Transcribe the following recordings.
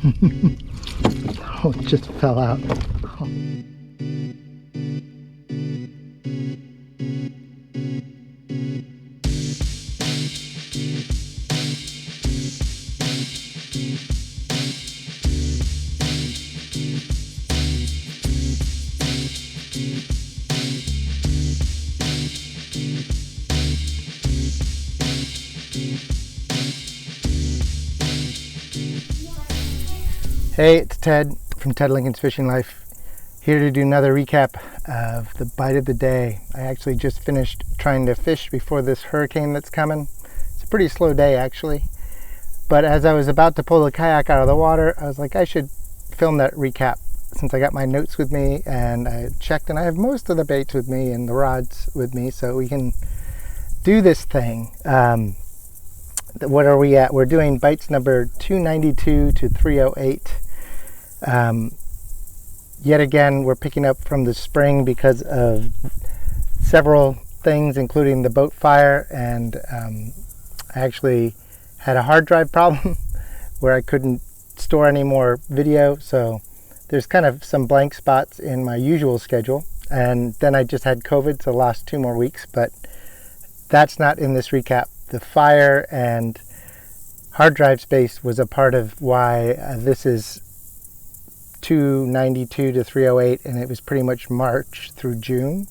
Oh, it just fell out. Oh. Hey, it's Ted from Ted Lincoln's Fishing Life, here to do another recap of the bite of the day. I actually just finished trying to fish before this hurricane that's coming. It's a pretty slow day actually, but as I was about to pull the kayak out of the water, I was like, I should film that recap since I got my notes with me and I checked, and I have most of the baits with me and the rods with me, so we can do this thing. What are we at? We're doing bites number 292 to 308. Yet again, we're picking up from the spring because of several things, including the boat fire, and I actually had a hard drive problem where I couldn't store any more video, so there's kind of some blank spots in my usual schedule, and then I just had COVID, so lost 2 more weeks, but that's not in this recap. The fire and hard drive space was a part of why this is 292 to 308, and it was pretty much March through June.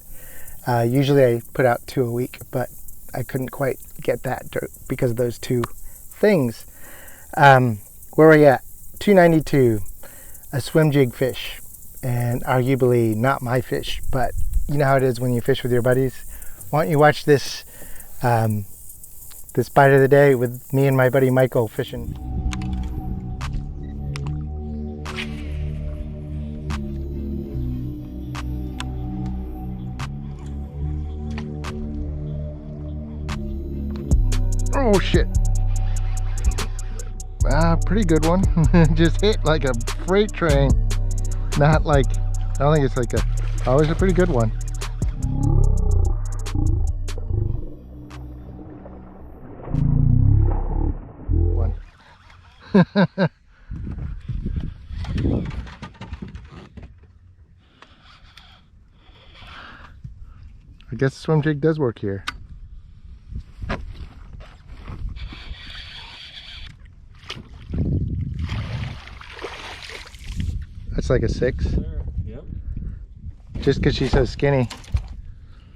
Usually I put out 2 a week, but I couldn't quite get that because of those 2 things. Where are we at? 292, a swim jig fish, and arguably not my fish, but you know how it is when you fish with your buddies. Why don't you watch this this bite of the day with me and my buddy Michael fishing. Oh shit. Pretty good one. Just hit like a freight train. Not like, I don't think it's like a, oh, it's a pretty good one. I guess the swim jig does work here. That's like a 6. Yep. Just because she's so skinny.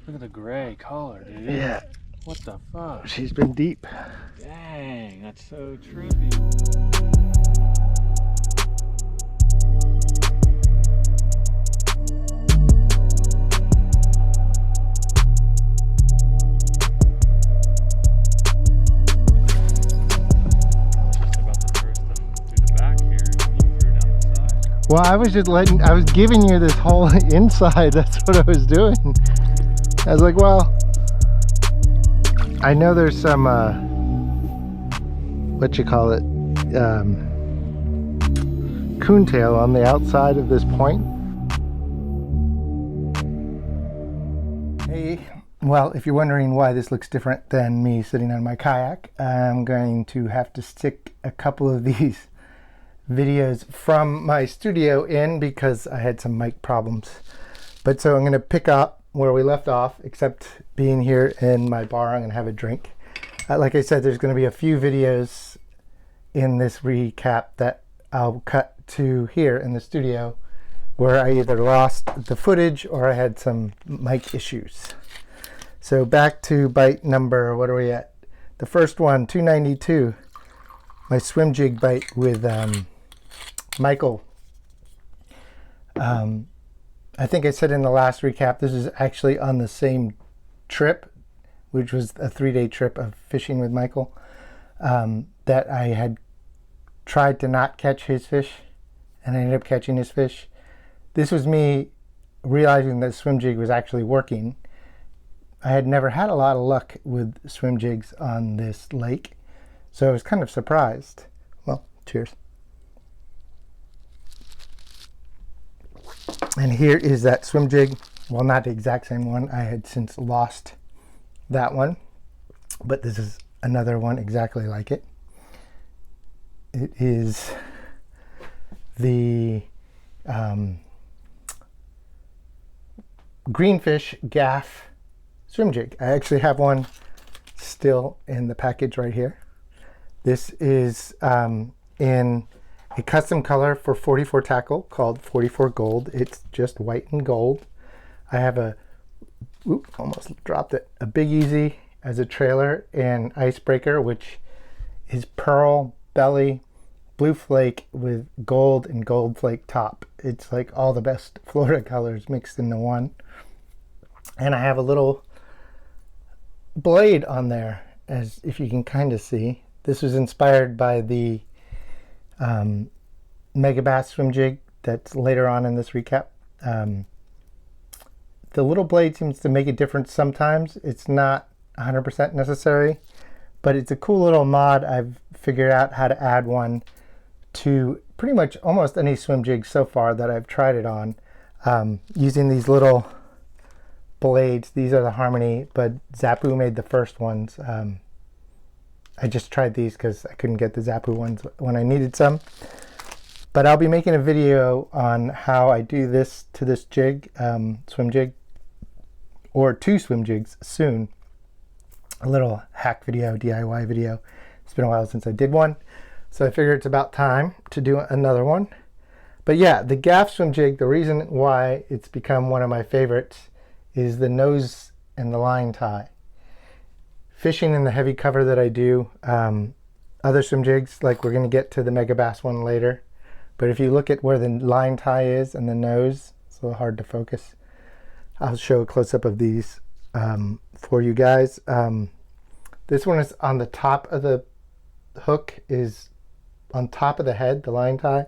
Look at the gray color, dude. Yeah. What the fuck? She's been deep. Dang, that's so trippy. Well, I was just I was giving you this whole inside. That's what I was doing. I was like, well, I know there's some, what you call it, coontail on the outside of this point. Hey, well, if you're wondering why this looks different than me sitting on my kayak, I'm going to have to stick a couple of these videos from my studio in because I had some mic problems. But so I'm going to pick up where we left off, except being here in my bar, I'm going to have a drink. Like I said, there's going to be a few videos in this recap that I'll cut to here in the studio where I either lost the footage or I had some mic issues. So back to bite number, what are we at? The first one, 292, my swim jig bite with Michael. I think I said in the last recap, this is actually on the same trip, which was a 3-day trip of fishing with Michael, that I had tried to not catch his fish, and I ended up catching his fish. This was me realizing that swim jig was actually working. I had never had a lot of luck with swim jigs on this lake, so I was kind of surprised. Well, cheers. And here is that swim jig. Well, not the exact same one. I had since lost that one, but this is another one exactly like it. It is the Greenfish gaff swim jig. I actually have one still in the package right here. This is in a custom color for 44 tackle called 44 gold. It's just white and gold. I have a, almost dropped it, a Big Easy as a trailer and icebreaker, which is pearl belly, blue flake with gold and gold flake top. It's like all the best Florida colors mixed into one. And I have a little blade on there, as if you can kind of see. This was inspired by the Mega Bass swim jig that's later on in this recap. The little blade seems to make a difference sometimes. It's not 100% necessary, but it's a cool little mod. I've figured out how to add one to pretty much almost any swim jig so far that I've tried it on, using these little blades. These are the Harmony, but Zappu made the first ones. I just tried these because I couldn't get the Zappu ones when I needed some. But I'll be making a video on how I do this to this jig, swim jig, or two swim jigs soon. A little hack video, DIY video. It's been a while since I did one, so I figured it's about time to do another one. But yeah, the gaff swim jig, the reason why it's become one of my favorites is the nose and the line tie. Fishing in the heavy cover that I do, other swim jigs, like we're going to get to the Mega Bass one later, but if you look at where the line tie is and the nose, it's a little hard to focus. I'll show a close-up of these for you guys. This one is on the top of the hook, is on top of the head, the line tie.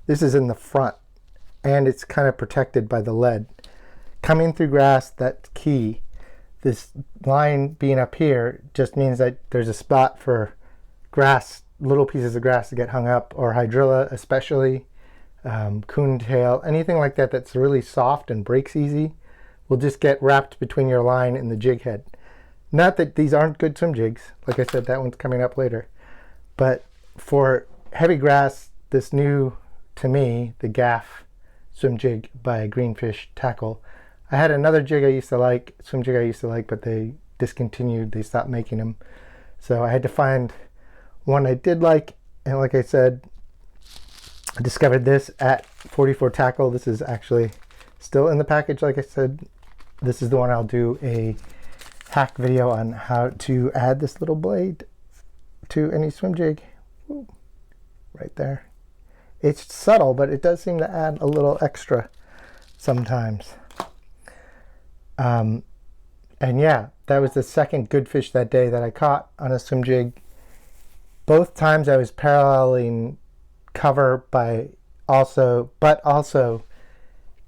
This is in the front, and it's kind of protected by the lead. Coming through grass, that's key. This line being up here just means that there's a spot for grass, little pieces of grass to get hung up, or hydrilla especially, coontail, anything like that that's really soft and breaks easy will just get wrapped between your line and the jig head. Not that these aren't good swim jigs. Like I said, that one's coming up later. But for heavy grass, this new, to me, the gaff swim jig by Greenfish Tackle. I had another jig I used to like, swim jig I used to like, but they discontinued, they stopped making them. So I had to find one I did like, and like I said, I discovered this at 44 Tackle. This is actually still in the package, like I said. This is the one I'll do a hack video on how to add this little blade to any swim jig. Ooh, right there. It's subtle, but it does seem to add a little extra sometimes. And yeah, that was the second good fish that day that I caught on a swim jig. Both times I was paralleling cover but also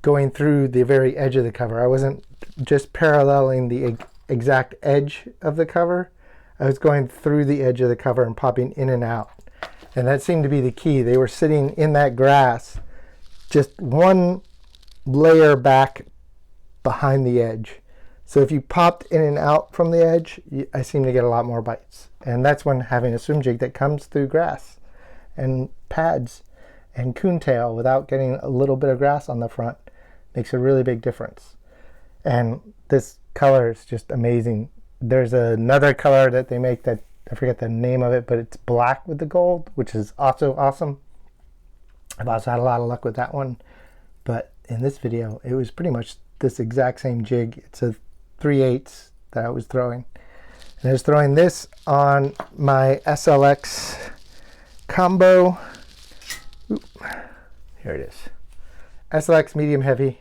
going through the very edge of the cover. I wasn't just paralleling the exact edge of the cover. I was going through the edge of the cover and popping in and out. And that seemed to be the key. They were sitting in that grass, just one layer back behind the edge. So if you popped in and out from the edge, I seem to get a lot more bites. And that's when having a swim jig that comes through grass and pads and coontail without getting a little bit of grass on the front makes a really big difference. And this color is just amazing. There's another color that they make that I forget the name of it, but it's black with the gold, which is also awesome. I've also had a lot of luck with that one. But in this video, it was pretty much this exact same jig. It's a 3/8 that I was throwing. And I was throwing this on my SLX combo. Oop, here it is. SLX medium heavy,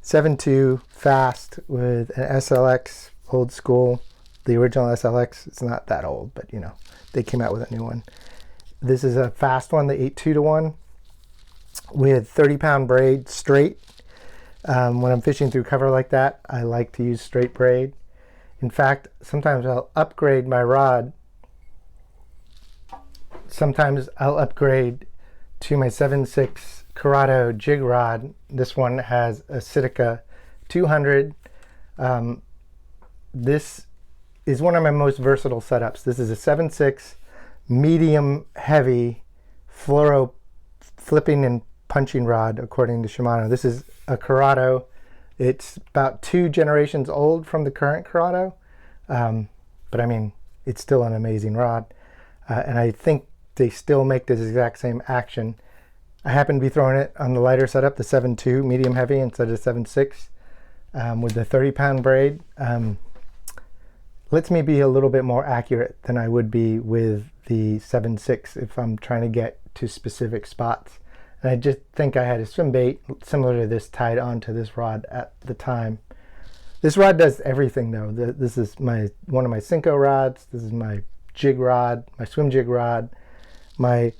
7.2 fast with an SLX old school. The original SLX, it's not that old, but you know, they came out with a new one. This is a fast one, the 8.2-to-1 with 30-pound braid straight. When I'm fishing through cover like that, I like to use straight braid. In fact, sometimes I'll upgrade my rod. Sometimes I'll upgrade to my 7.6 Corrado jig rod. This one has a Citca 200. This is one of my most versatile setups. This is a 7.6 medium heavy fluoro flipping and punching rod according to Shimano. This is a Corrado. It's about 2 generations old from the current Corrado, but I mean, it's still an amazing rod, and I think they still make this exact same action. I happen to be throwing it on the lighter setup, the 7.2 medium heavy instead of 7.6, with the 30-pound braid. Lets me be a little bit more accurate than I would be with the 7.6 if I'm trying to get to specific spots. And I just think I had a swim bait similar to this tied onto this rod at the time. This rod does everything though. This is one of my Citca rods. This is my jig rod, my swim jig rod, my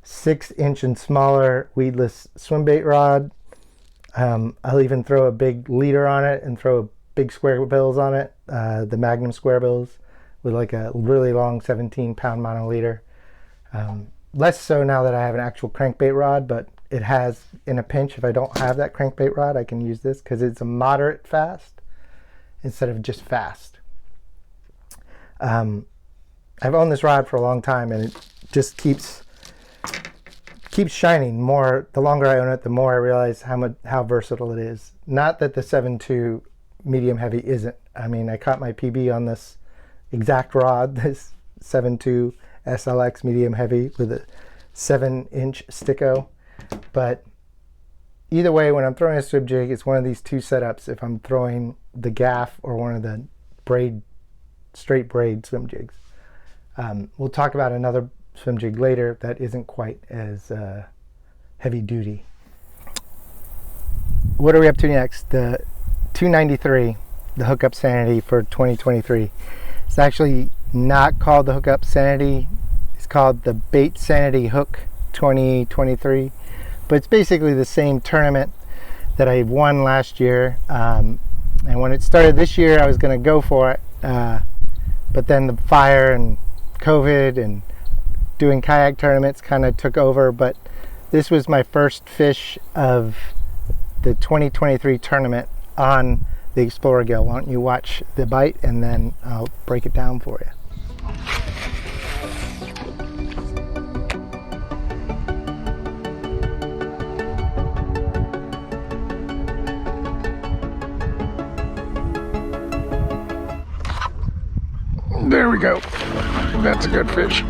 6-inch and smaller weedless swim bait rod. I'll even throw a big leader on it and throw big square bills on it, the Magnum square bills with like a really long 17-pound mono leader. Less so now that I have an actual crankbait rod, but it has, in a pinch, if I don't have that crankbait rod, I can use this because it's a moderate fast instead of just fast. I've owned this rod for a long time, and it just keeps shining more. The longer I own it, the more I realize how versatile it is. Not that the 7.2 medium heavy isn't. I mean, I caught my PB on this exact rod, this 7.2 SLX medium heavy with a 7-inch sticko. But either way, when I'm throwing a swim jig, it's one of these 2 setups if I'm throwing the gaff or one of the straight braid swim jigs. We'll talk about another swim jig later that isn't quite as heavy duty. What are we up to next? The 293, the Hookup Sanity for 2023. It's actually not called the Hookup Sanity. It's called the Bait Sanity Hook 2023, but it's basically the same tournament that I won last year. And when it started this year, I was going to go for it, but then the fire and COVID and doing kayak tournaments kind of took over. But this was my first fish of the 2023 tournament on the Explorer Gill. Why don't you watch the bite and then I'll break it down for you. There we go. That's a good fish.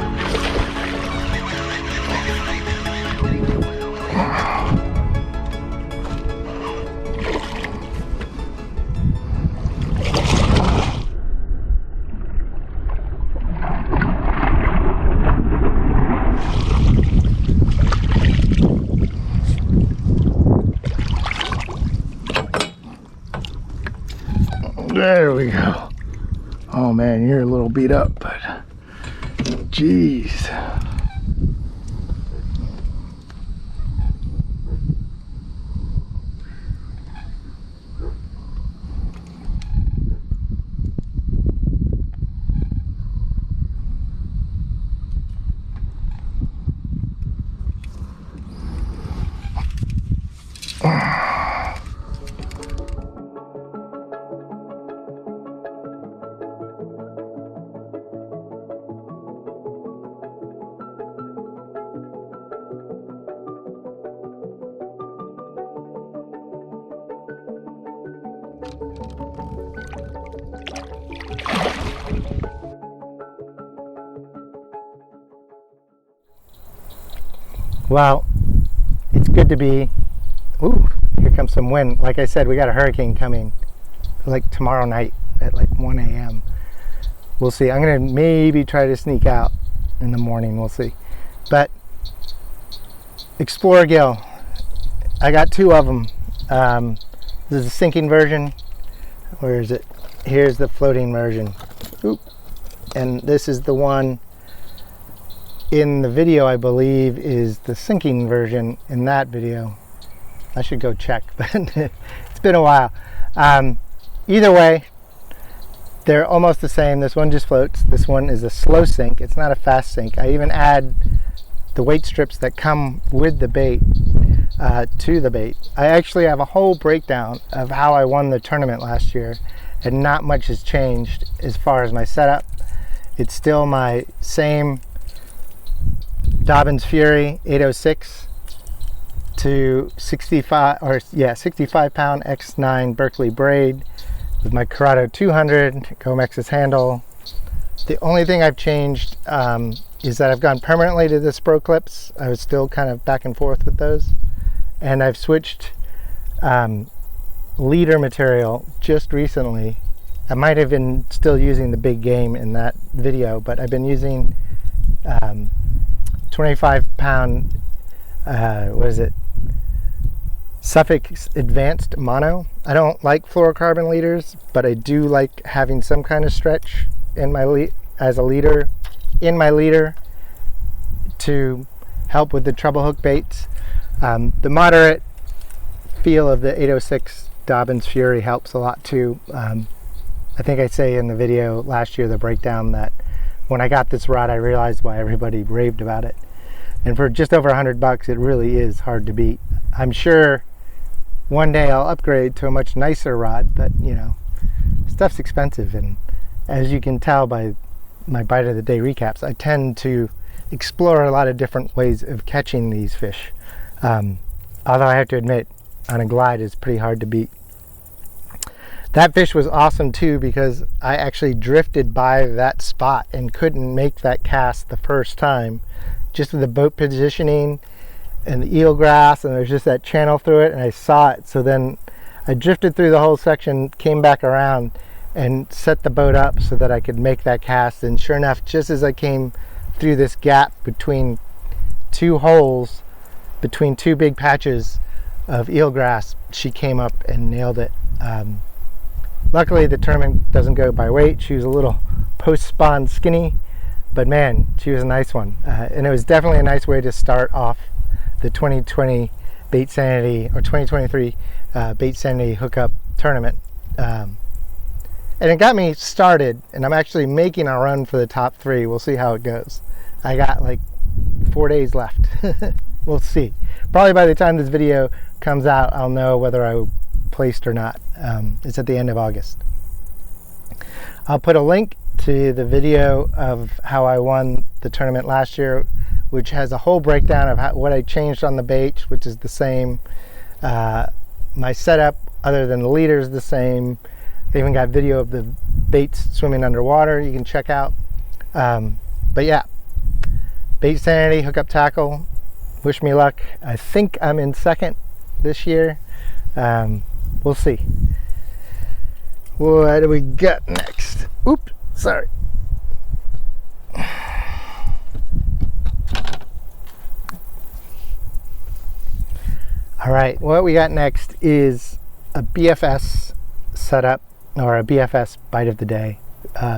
There we go. Oh man, you're a little beat up, but geez. Well, it's good to be, ooh, here comes some wind. Like I said, we got a hurricane coming like tomorrow night at like 1 a.m. We'll see. I'm going to maybe try to sneak out in the morning. We'll see. But Explorer Gill, I got 2 of them. This is the sinking version. Where is it? Here's the floating version. Oop. And this is the one in the video, I believe, is the sinking version in that video. I should go check, but it's been a while. Either way, they're almost the same. This one just floats. This one is a slow sink. It's not a fast sink. I even add the weight strips that come with the bait to the bait. I actually have a whole breakdown of how I won the tournament last year, and not much has changed as far as my setup. It's still my same Dobyns Fury 806 to 65 pound X9 Berkeley braid with my Corrado 200 Gomex's handle. The only thing I've changed is that I've gone permanently to the Spro clips. I was still kind of back and forth with those, and I've switched leader material just recently. I might have been still using the big game in that video, but I've been using 25 pound Suffolk Advanced Mono. I don't like fluorocarbon leaders, but I do like having some kind of stretch in my as a leader in my leader to help with the treble hook baits. The moderate feel of the 806 Dobyns Fury helps a lot too. I think I say in the video last year, the breakdown, that when I got this rod I realized why everybody raved about it, and for just over $100 it really is hard to beat. I'm sure one day I'll upgrade to a much nicer rod, but you know, stuff's expensive, and as you can tell by my bite of the day recaps, I tend to explore a lot of different ways of catching these fish. Although I have to admit, on a glide it's pretty hard to beat. That fish was awesome too, because I actually drifted by that spot and couldn't make that cast the first time, just with the boat positioning and the eelgrass, and there's just that channel through it, and I saw it. So then I drifted through the whole section, came back around and set the boat up so that I could make that cast, and sure enough, just as I came through this gap between two holes, between two big patches of eelgrass, she came up and nailed it. Luckily the tournament doesn't go by weight. She was a little post-spawn skinny, but man, she was a nice one. And it was definitely a nice way to start off the 2020 Bait Sanity, or 2023 Bait Sanity hookup tournament. And it got me started, and I'm actually making a run for the top 3. We'll see how it goes. I got like 4 days left. We'll see. Probably by the time this video comes out, I'll know whether I placed or not. It's at the end of August. I'll put a link to the video of how I won the tournament last year, which has a whole breakdown of what I changed on the bait, which is the same. My setup, other than the leader, is the same. I even got video of the baits swimming underwater you can check out. But yeah, Bait Sanity hookup tackle. Wish me luck. I think I'm in second this year. We'll see. What do we got next? Oops, sorry. All right, what we got next is a BFS setup, or a BFS bite of the day.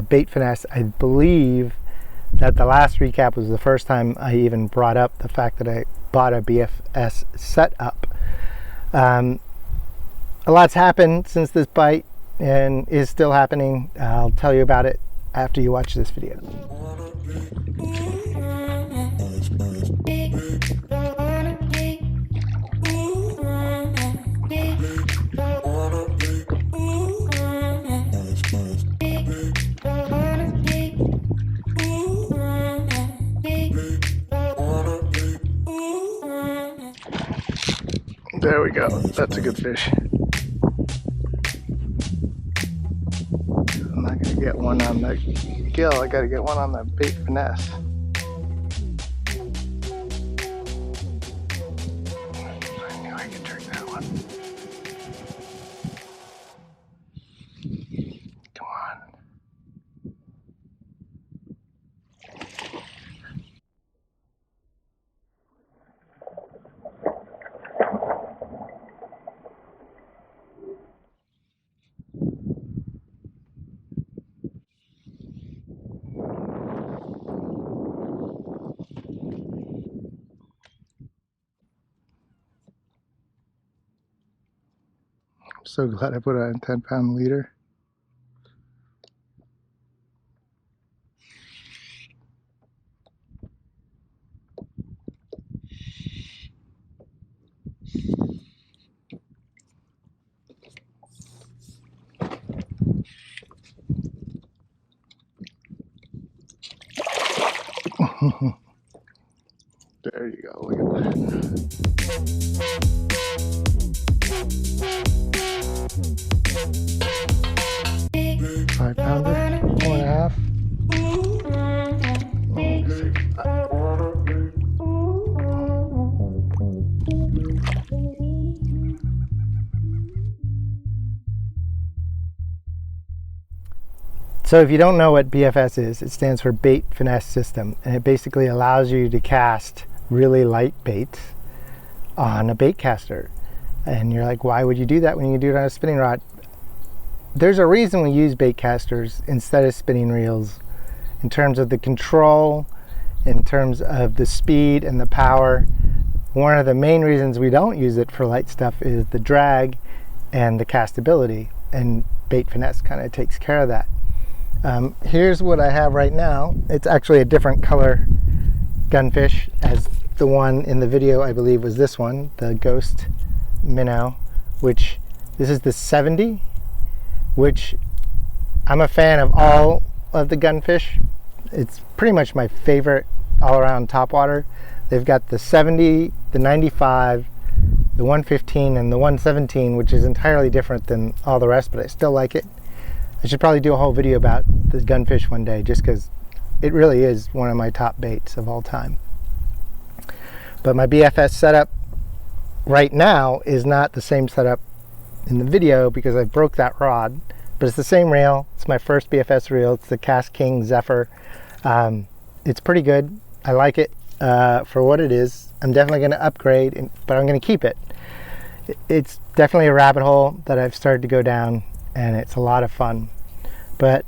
Bait finesse. I believe that the last recap was the first time I even brought up the fact that I bought a BFS setup. A lot's happened since this bite and is still happening. I'll tell you about it after you watch this video. There we go. That's a good fish. I'm not going to get one on the gill. I got to get one on the bait finesse. I knew I could turn that one. Come on. I'm so glad I put on a 10-pound leader. There you go. Look at that. 5 pounder, 4.5. So if you don't know what BFS is, it stands for Bait Finesse System, and it basically allows you to cast really light baits on a bait caster. And you're like, why would you do that when you can do it on a spinning rod? There's a reason we use bait casters instead of spinning reels, in terms of the control, in terms of the speed and the power. One of the main reasons we don't use it for light stuff is the drag and the castability, and Bait Finesse kind of takes care of that. Here's what I have right now. It's actually a different color gunfish as the one in the video. I believe was this one, the Ghost Minnow, which this is the 70, which I'm a fan of all of the gunfish. It's pretty much my favorite all around topwater. They've got the 70, the 95, the 115, and the 117, which is entirely different than all the rest, but I still like it. I should probably do a whole video about the gunfish one day, just because it really is one of my top baits of all time. But my BFS setup right now is not the same setup in the video because I broke that rod, but it's the same reel. It's my first BFS reel. It's the Cast King Zephyr. It's pretty good. I like it for what it is. I'm definitely going to upgrade, but I'm going to keep it. It's definitely a rabbit hole that I've started to go down, and it's a lot of fun. But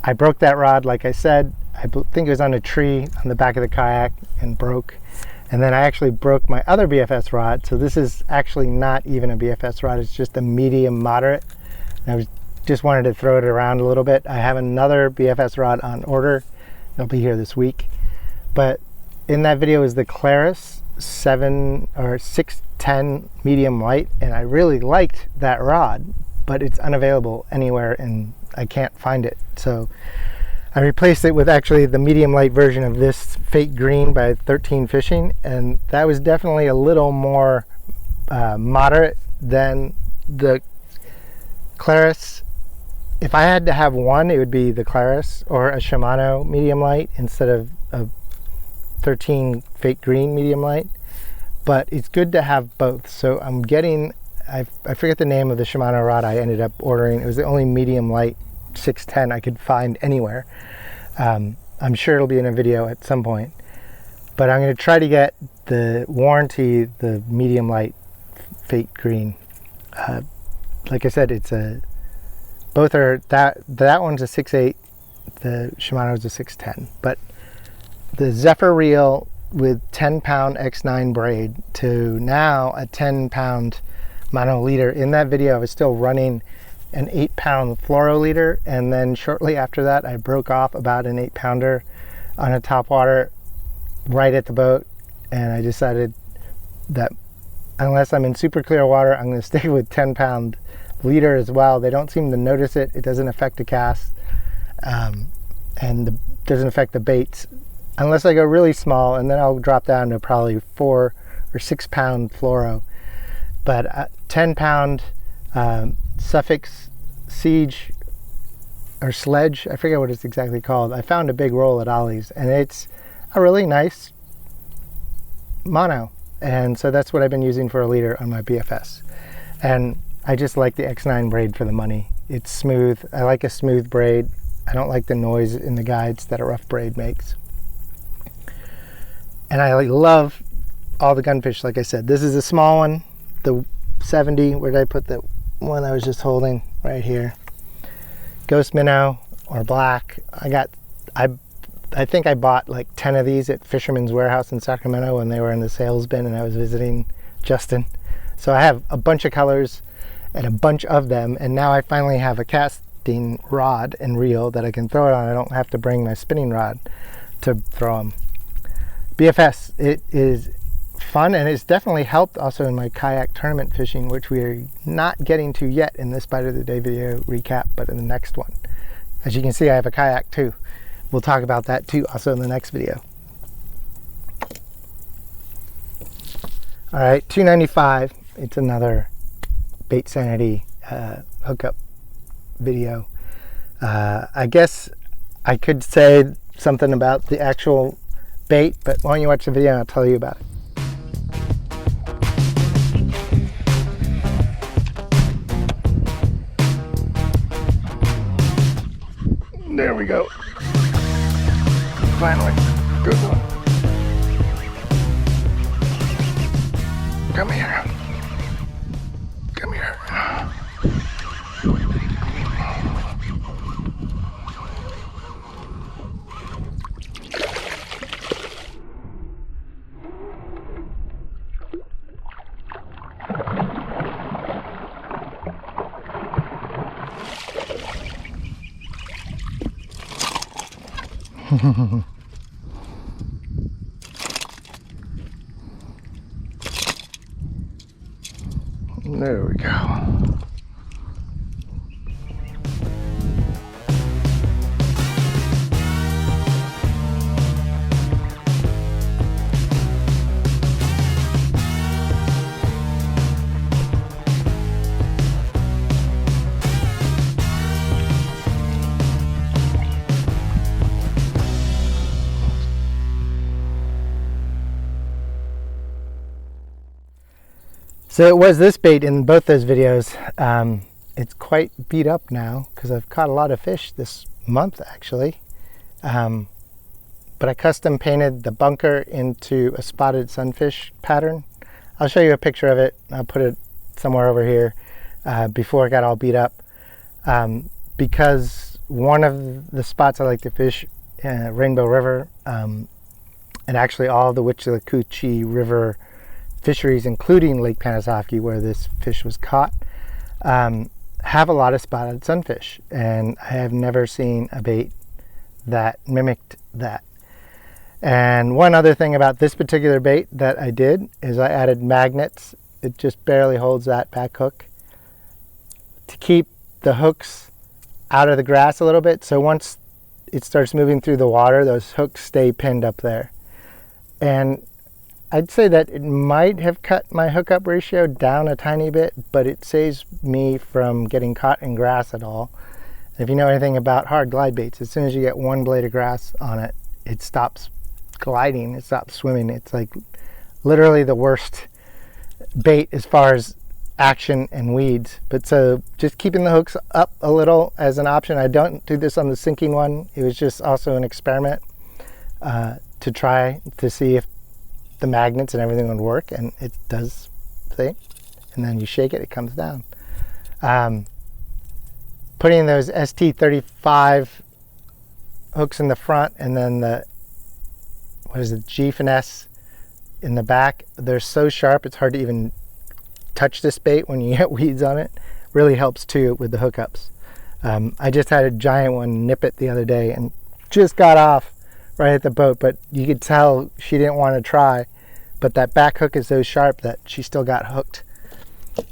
I broke that rod, like I said. I think it was on a tree on the back of the kayak and broke. And then I actually broke my other BFS rod. So this is actually not even a BFS rod. It's just a medium moderate. And I just wanted to throw it around a little bit. I have another BFS rod on order. It'll be here this week. But in that video is the Claris 7 or 610 medium light. And I really liked that rod, but it's unavailable anywhere and I can't find it. So I replaced it with actually the medium light version of this Fake Green by 13 Fishing, and that was definitely a little more moderate than the Claris. If I had to have one, it would be the Claris or a Shimano medium light instead of a 13 Fake Green medium light. But it's good to have both. So I'm getting, I forget the name of the Shimano rod I ended up ordering. It was the only medium light 610 I could find anywhere. I'm sure it'll be in a video at some point, but I'm going to try to get the warranty, the medium light Fake Green. Like I said, it's both are, that one's a 6.8, the Shimano's a 610, but the Zephyr reel with 10-pound X9 braid to now a 10-pound mono leader. In that video I was still running an 8-pound fluoro leader, and then shortly after that I broke off about an 8-pounder on a topwater right at the boat, and I decided that unless I'm in super clear water, I'm going to stay with 10-pound leader as well. They don't seem to notice it. It doesn't affect the cast, and doesn't affect the baits unless I go really small, and then I'll drop down to probably 4 or 6-pound fluoro. But 10-pound Suffix Siege or Sledge, I forget what it's exactly called. I found a big roll at Ollie's, and it's a really nice mono, and so that's what I've been using for a leader on my BFS. And I just like the X9 braid for the money. It's smooth. I like a smooth braid. I don't like the noise in the guides that a rough braid makes. And I love all the gunfish. Like I said, this is a small one, the 70. Where did I put the one I was just holding? Right here. Ghost Minnow or black. I think I bought like 10 of these at Fisherman's Warehouse in Sacramento when they were in the sales bin and I was visiting Justin. So I have a bunch of colors and a bunch of them, and now I finally have a casting rod and reel that I can throw it on. I don't have to bring my spinning rod to throw them. BFS, it is fun, and it's definitely helped also in my kayak tournament fishing, which we are not getting to yet in this Bite of the Day video recap, but in the next one. As you can see, I have a kayak too. We'll talk about that too also in the next video. All right, $2.95. It's another Bait Sanity hookup video. I guess I could say something about the actual bait, but why don't you watch the video and I'll tell you about it. There we go. Finally, good one. Come here. Come here. There we go. So it was this bait in both those videos. It's quite beat up now because I've caught a lot of fish this month actually. But I custom painted the bunker into a spotted sunfish pattern. I'll show you a picture of it. I'll put it somewhere over here before it got all beat up. Because one of the spots I like to fish, Rainbow River, and actually all the Withlacoochee River fisheries, including Lake Panasoffkee, where this fish was caught, have a lot of spotted sunfish, and I have never seen a bait that mimicked that. And one other thing about this particular bait that I did is I added magnets. It just barely holds that back hook to keep the hooks out of the grass a little bit, so once it starts moving through the water, those hooks stay pinned up there. And I'd say that it might have cut my hookup ratio down a tiny bit, but it saves me from getting caught in grass at all. If you know anything about hard glide baits, as soon as you get one blade of grass on it, it stops gliding, it stops swimming. It's like literally the worst bait as far as action and weeds. But so just keeping the hooks up a little as an option. I don't do this on the sinking one. It was just also an experiment to try to see if the magnets and everything would work, and it does. See, and then you shake it, it comes down. Putting those ST35 hooks in the front, and then the G finesse in the back, they're so sharp it's hard to even touch this bait when you get weeds on it. Really helps too with the hookups. I just had a giant one nip it the other day and just got off right at the boat, but you could tell she didn't want to try, but that back hook is so sharp that she still got hooked,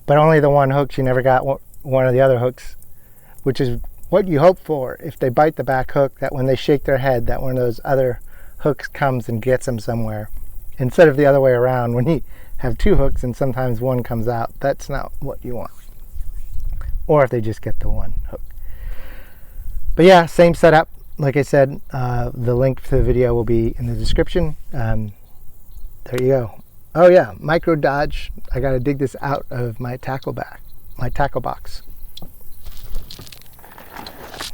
but only the one hook. She never got one of the other hooks, which is what you hope for if they bite the back hook, that when they shake their head, that one of those other hooks comes and gets them somewhere, instead of the other way around. When you have two hooks and sometimes one comes out, that's not what you want. Or if they just get the one hook. But yeah, same setup. Like I said, the link to the video will be in the description. There you go. Oh yeah, micro dodge. I gotta dig this out of my tackle box.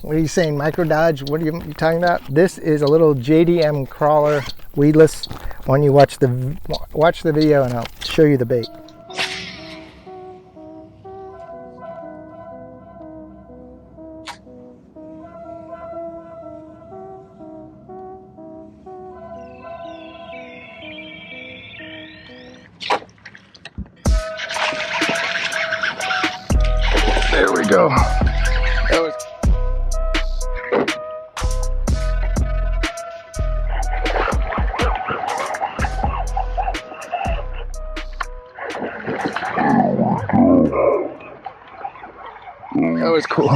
What are you saying, micro dodge? What are you talking about? This is a little JDM crawler, weedless. Why don't you watch the video and I'll show you the bait. There we go. That was cool.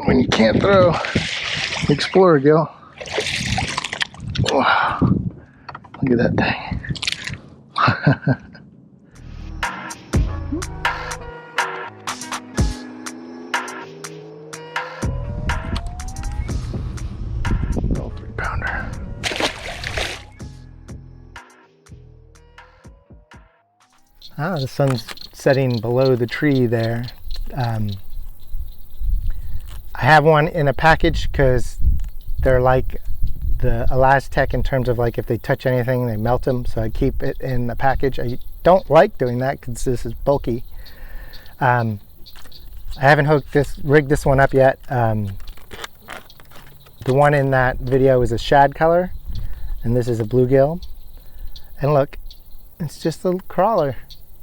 When you can't throw Explorer gill, Wow. Look at that thing. Little 3-pounder. Ah, the sun's setting below the tree there. I have one in a package because they're like the Elastec in terms of like if they touch anything they melt them, so I keep it in a package. I don't like doing that because this is bulky. I haven't rigged this one up yet. The one in that video is a shad color and this is a bluegill, and look, it's just a crawler,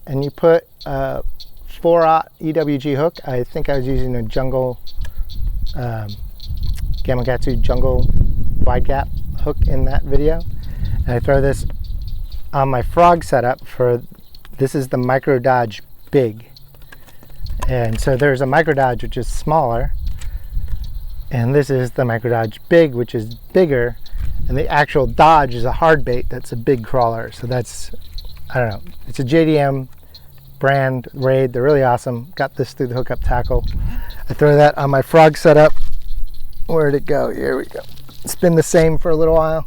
and you put a 4/0 EWG hook. I think I was using a jungle Gamakatsu jungle wide gap hook in that video, and I throw this on my frog setup for, this is the Micro Dodge Big, and so there's a Micro Dodge which is smaller, and this is the Micro Dodge Big, which is bigger, and the actual Dodge is a hard bait that's a big crawler. So that's, I don't know, it's a JDM brand Raid. They're really awesome. Got this through the hookup tackle. I throw that on my frog setup. Where'd it go? Here we go. It's been the same for a little while.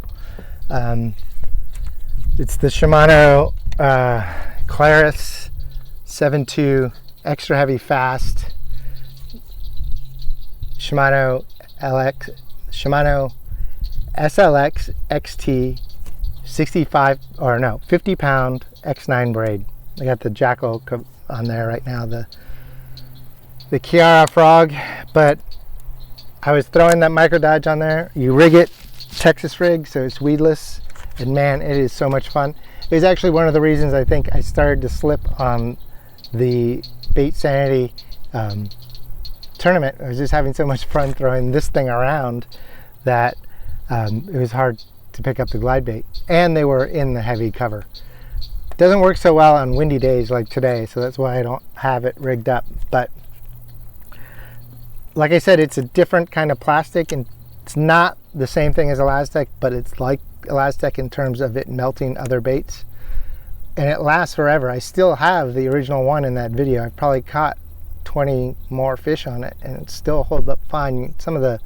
It's the Shimano Claris 7.2 extra heavy fast Shimano SLX XT 50 pound X9 braid. I got the Jackal on there right now, the Kiara frog, but I was throwing that Micro Dodge on there. You rig it, Texas rig, so it's weedless, and man, it is so much fun. It was actually one of the reasons I think I started to slip on the Bait Sanity tournament. I was just having so much fun throwing this thing around that it was hard to pick up the glide bait, and they were in the heavy cover. It doesn't work so well on windy days like today, so that's why I don't have it rigged up. But like I said, it's a different kind of plastic, and it's not the same thing as Elastec, but it's like Elastec in terms of it melting other baits, and it lasts forever. I still have the original one in that video. I've probably caught 20 more fish on it, and it still holds up fine. Some of the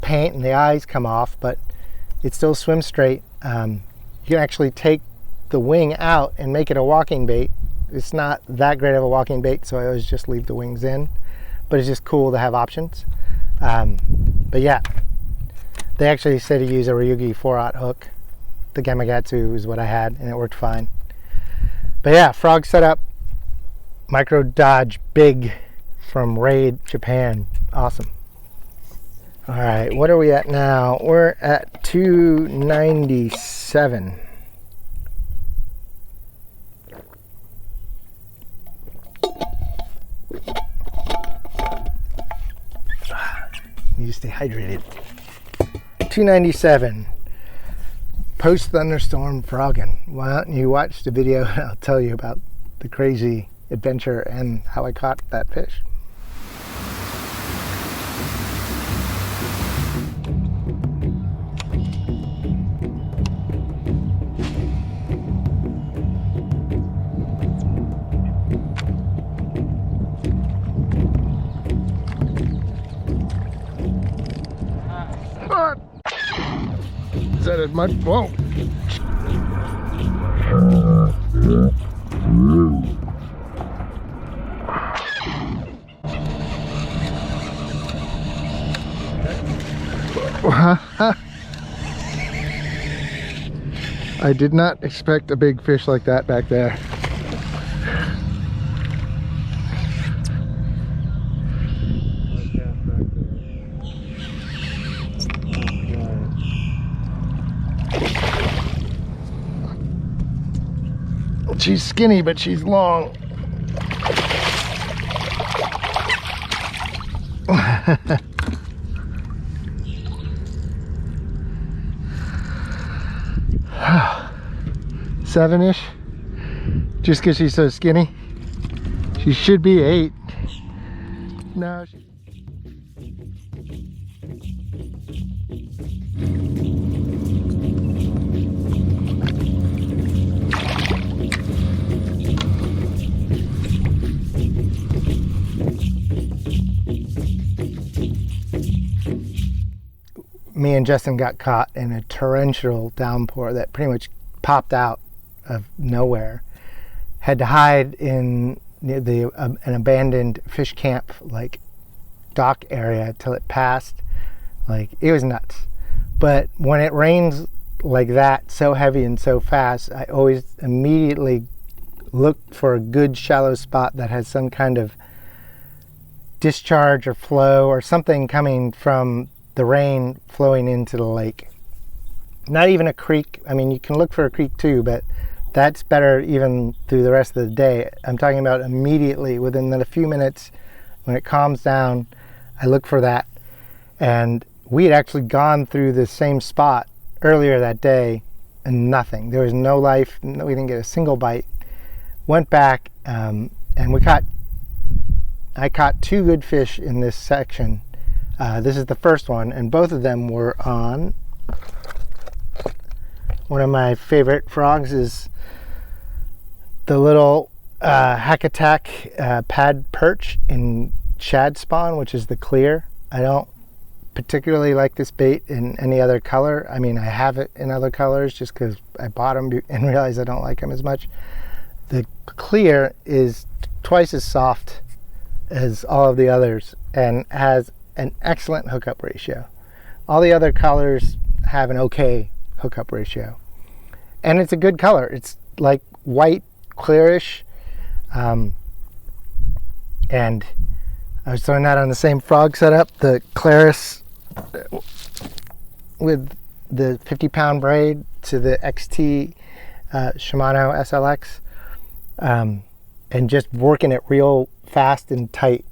paint and the eyes come off, but it still swims straight. You can actually take the wing out and make it a walking bait. It's not that great of a walking bait, so I always just leave the wings in, but it's just cool to have options. But yeah, they actually said to use a Ryugi 4/0 hook. The Gamakatsu is what I had, and it worked fine. But yeah, frog setup, Micro Dodge Big from Raid Japan. Awesome. All right, what are we at now? We're at 297. Need to stay hydrated. 297. Post thunderstorm frogging. Why don't you watch the video and I'll tell you about the crazy adventure and how I caught that fish. Is that as much? Whoa! I did not expect a big fish like that back there. She's skinny, but she's long. Seven-ish, just because she's so skinny. She should be 8. No. me and Justin got caught in a torrential downpour that pretty much popped out of nowhere. Had to hide in an abandoned fish camp, like dock area, till it passed. Like, it was nuts. But when it rains like that, so heavy and so fast, I always immediately look for a good shallow spot that has some kind of discharge or flow or something coming from the rain flowing into the lake. Not even a creek. I mean, you can look for a creek too, but that's better even through the rest of the day. I'm talking about immediately, within a few minutes, when it calms down, I look for that. And we had actually gone through the same spot earlier that day and nothing. There was no life. We didn't get a single bite. Went back and I caught 2 good fish in this section. This is the first one, and both of them were on one of my favorite frogs is the little Hackattack pad perch in shad spawn, which is the clear. I don't particularly like this bait in any other color. I mean, I have it in other colors just because I bought them and realized I don't like them as much. The clear is twice as soft as all of the others and has an excellent hookup ratio. All the other colors have an okay hookup ratio. And it's a good color. It's like white, clearish. And I was throwing that on the same frog setup, the Claris with the 50-pound braid to the XT Shimano SLX, and just working it real fast and tight,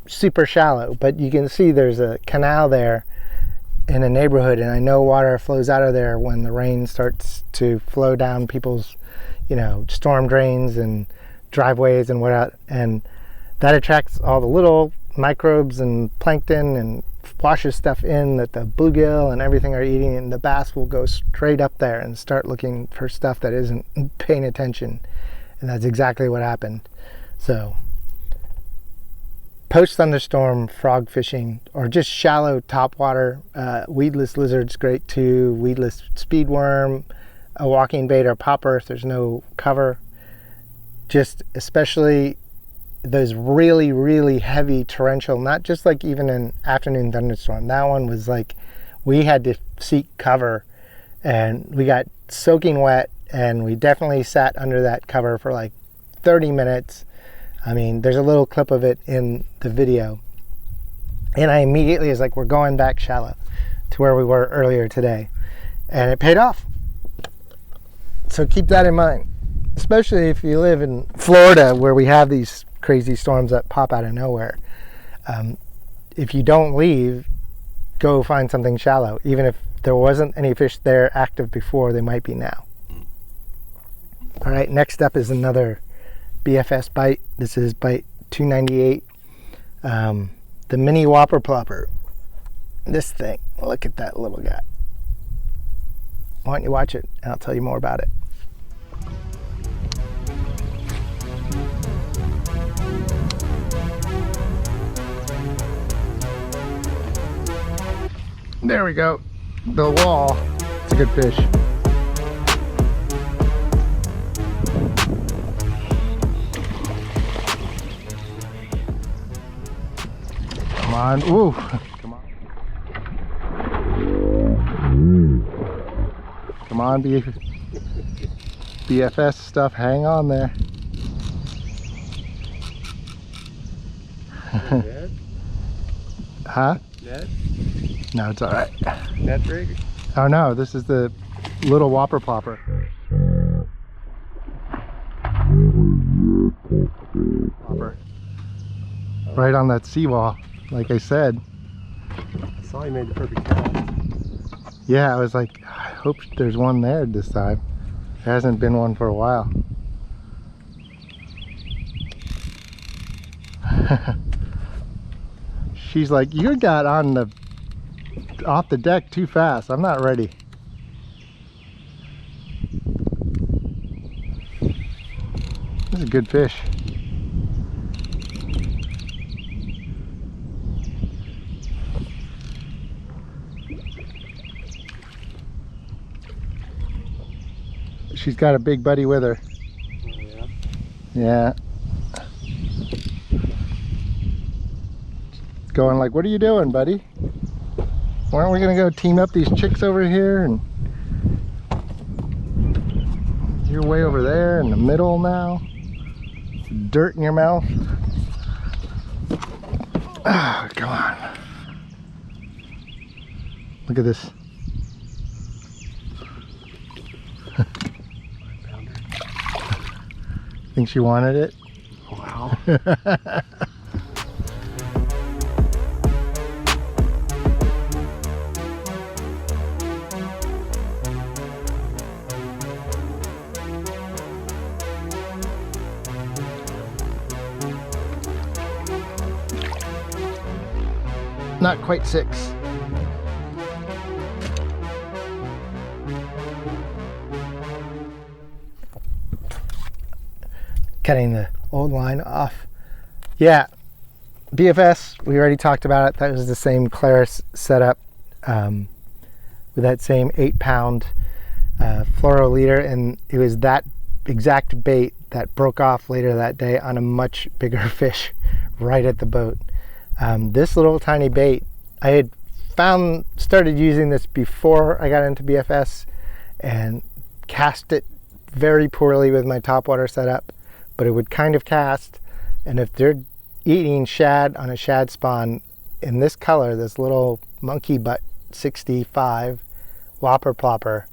super shallow. But you can see there's a canal there in a neighborhood, and I know water flows out of there when the rain starts to flow down people's, storm drains and driveways and whatnot, and that attracts all the little microbes and plankton and washes stuff in that the bluegill and everything are eating, and the bass will go straight up there and start looking for stuff that isn't paying attention. And that's exactly what happened. So post thunderstorm frog fishing, or just shallow topwater, weedless lizard's great too, weedless speedworm, a walking bait or popper if there's no cover. Just especially those really, really heavy torrential, not just like even an afternoon thunderstorm. That one was like, we had to seek cover and we got soaking wet, and we definitely sat under that cover for like 30 minutes. I mean, there's a little clip of it in the video. And I immediately was like, we're going back shallow to where we were earlier today. And it paid off. So keep that in mind, especially if you live in Florida where we have these crazy storms that pop out of nowhere. If you don't leave, go find something shallow. Even if there wasn't any fish there active before, they might be now. All right, next up is another BFS bite. This is bite 298. The mini whopper plopper. This thing, look at that little guy. Why don't you watch it and I'll tell you more about it. There we go. The wall. It's a good fish. Come on. Ooh. Come on. Come on, BFS stuff. Hang on there. Dead? Huh? Dead? No, it's all right. Net rig? Oh no, this is the little whopper plopper. Right on that seawall, like I said. I saw you made the perfect cast. Yeah, I was like, I hope there's one there this time. There hasn't been one for a while. She's like, you got on the off the deck too fast. I'm not ready. This is a good fish. She's got a big buddy with her. Oh, Yeah. yeah. Going like, what are you doing, buddy? Why aren't we gonna go team up these chicks over here? And you're way over there in the middle now. Dirt in your mouth. Oh, come on. Look at this. Think she wanted it? Wow. Not quite 6. Cutting the old line off. Yeah, BFS, we already talked about it. That was the same Claris setup with that same 8-pound fluoro leader, and it was that exact bait that broke off later that day on a much bigger fish right at the boat. This little tiny bait, I had started using this before I got into BFS and cast it very poorly with my topwater setup, but it would kind of cast. And if they're eating shad on a shad spawn in this color, this little monkey butt 65 whopper plopper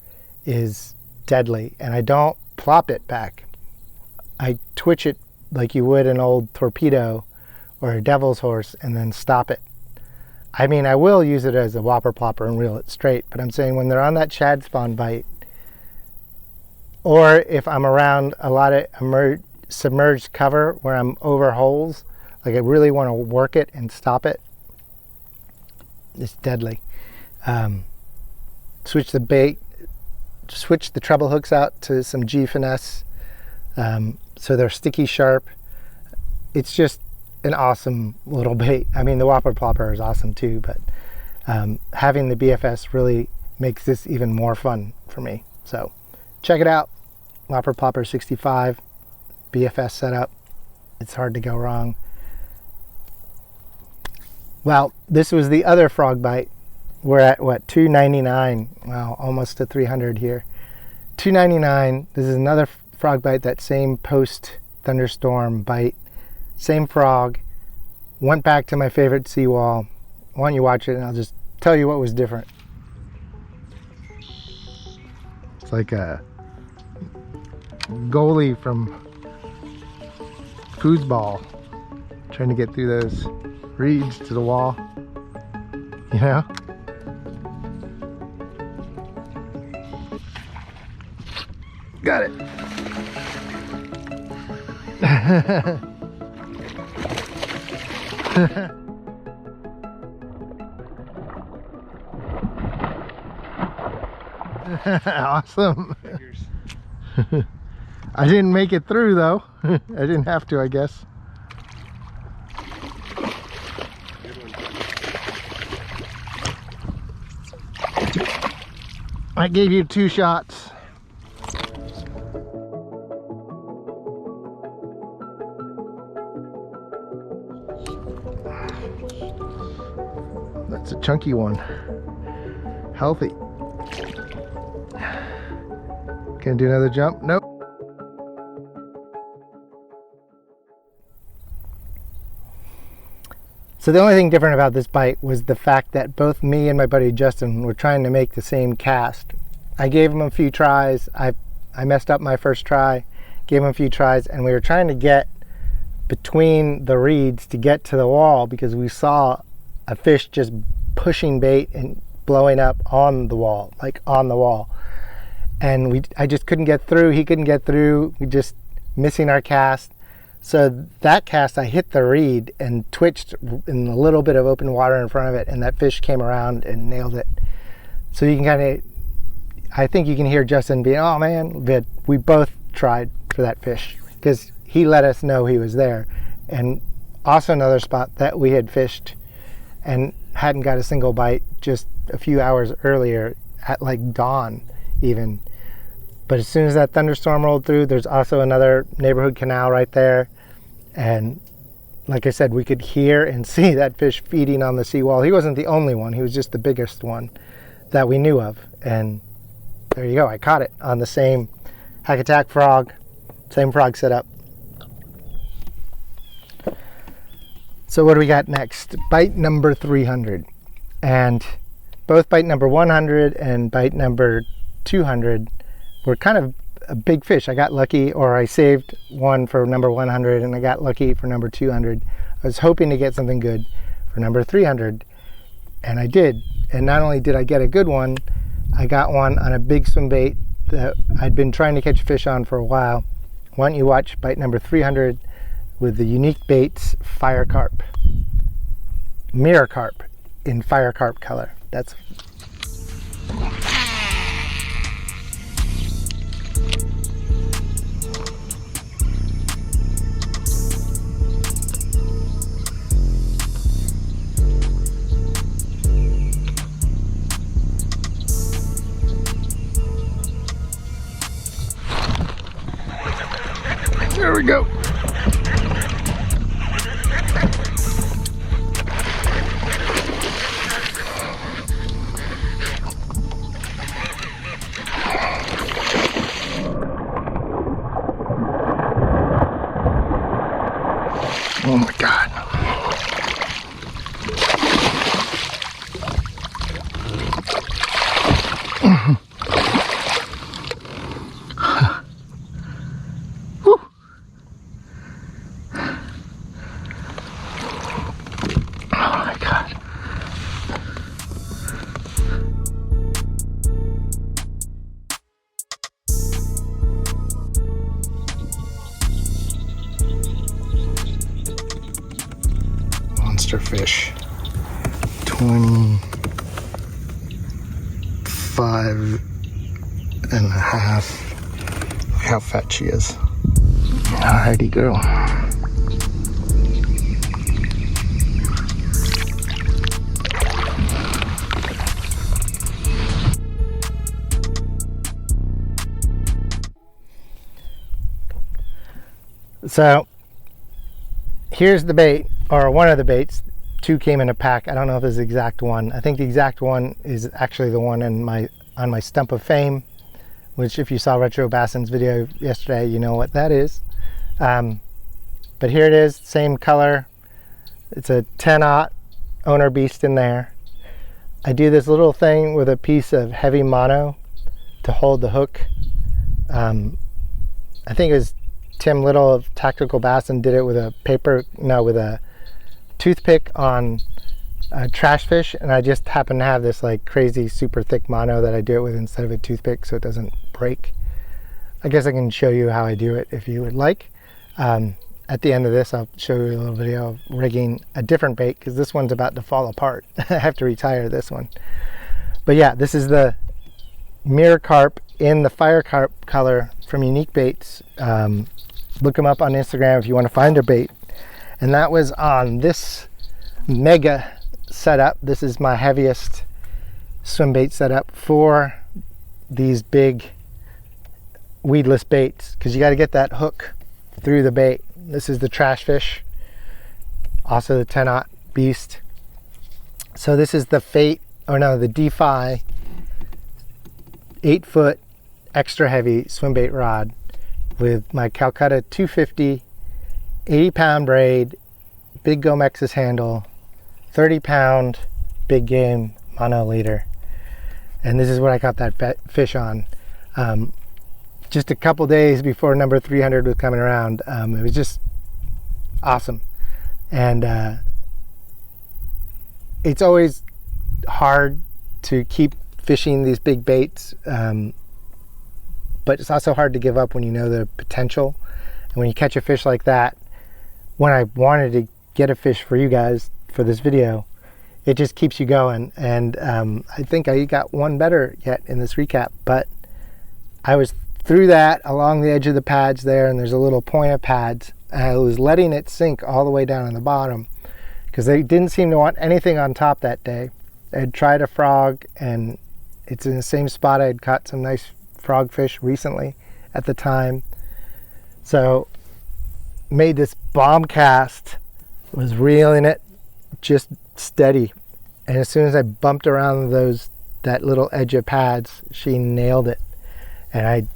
is deadly. And I don't plop it back. I twitch it like you would an old torpedo or a devil's horse and then stop it. I mean, I will use it as a whopper plopper and reel it straight, but I'm saying when they're on that shad spawn bite, or if I'm around a lot of submerged cover where I'm over holes, like I really want to work it and stop it, it's deadly. Switch the bait, switch the treble hooks out to some G finesse, so they're sticky sharp. It's just an awesome little bait. I mean, the whopper plopper is awesome too, but having the BFS really makes this even more fun for me. So check it out. Whopper plopper 65 BFS setup. It's hard to go wrong. Well, this was the other frog bite. We're at what, $2.99? Wow, almost to 300 here. $2.99. This is another frog bite, that same post thunderstorm bite. Same frog. Went back to my favorite seawall. Why don't you watch it and I'll just tell you what was different. It's like a goalie from foosball trying to get through those reeds to the wall, you know? Got it. Awesome. I didn't make it through though. I didn't have to, I guess. I gave you 2 shots. That's a chunky one. Healthy. Can I do another jump? Nope. So the only thing different about this bite was the fact that both me and my buddy Justin were trying to make the same cast. I gave him a few tries. I messed up my first try, gave him a few tries, and we were trying to get between the reeds to get to the wall because we saw a fish just pushing bait and blowing up on the wall, like on the wall. And I just couldn't get through. He couldn't get through. We just missing our cast. So that cast, I hit the reed and twitched in a little bit of open water in front of it, and that fish came around and nailed it. So you can kind of, I think you can hear Justin being, oh man, but we both tried for that fish because he let us know he was there. And also another spot that we had fished and hadn't got a single bite just a few hours earlier at like dawn even. But as soon as that thunderstorm rolled through, there's also another neighborhood canal right there. And like I said, we could hear and see that fish feeding on the seawall. He wasn't the only one. He was just the biggest one that we knew of. And there you go. I caught it on the same hack attack frog, same frog setup. So what do we got next? Bite number 300. And both bite number 100 and bite number 200 were kind of a big fish. I got lucky, or I saved one for number 100 and I got lucky for number 200. I was hoping to get something good for number 300, and I did. And not only did I get a good one, I got one on a big swim bait that I'd been trying to catch fish on for a while. Why don't you watch bite number 300 with the Yunique Baits fire carp, mirror carp in fire carp color. That's there we go. Oh my God. Fish, 25 and a half. Look how fat she is. Alrighty, girl. So here's the bait, or one of the baits. Two came in a pack. I don't know if it's the exact one. I think the exact one is actually the one on my stump of fame, which if you saw Retro Bassin's video yesterday, you know what that is. But here it is, same color. It's a 10-aught owner beast in there. I do this little thing with a piece of heavy mono to hold the hook. I think it was Tim Little of Tactical Bassin did it with a with a toothpick on a trash fish, and I just happen to have this like crazy super thick mono that I do it with instead of a toothpick so it doesn't break. I guess I can show you how I do it if you would like. At the end of this I'll show you a little video of rigging a different bait because this one's about to fall apart. I have to retire this one. But yeah, this is the mirror carp in the fire carp color from Yunique Baits. Look them up on Instagram if you want to find their bait. And that was on this mega setup. This is my heaviest swim bait setup for these big weedless baits, because you got to get that hook through the bait. This is the trash fish, also the 10-aught beast. So this is the the Defy 8-foot extra heavy swim bait rod with my Calcutta 250 80-pound braid, big Gomex's handle, 30-pound big game mono leader. And this is what I caught that fish on. Just a couple days before number 300 was coming around. It was just awesome. And it's always hard to keep fishing these big baits, but it's also hard to give up when you know the potential. And when you catch a fish like that, when I wanted to get a fish for you guys for this video, it just keeps you going. And I think I got one better yet in this recap, but I was through that along the edge of the pads there, and there's a little point of pads, and I was letting it sink all the way down on the bottom because they didn't seem to want anything on top that day. I had tried a frog, and it's in the same spot I had caught some nice frogfish recently at the time. So made this bomb cast, was reeling it just steady, and as soon as I bumped around that little edge of pads, she nailed it, and I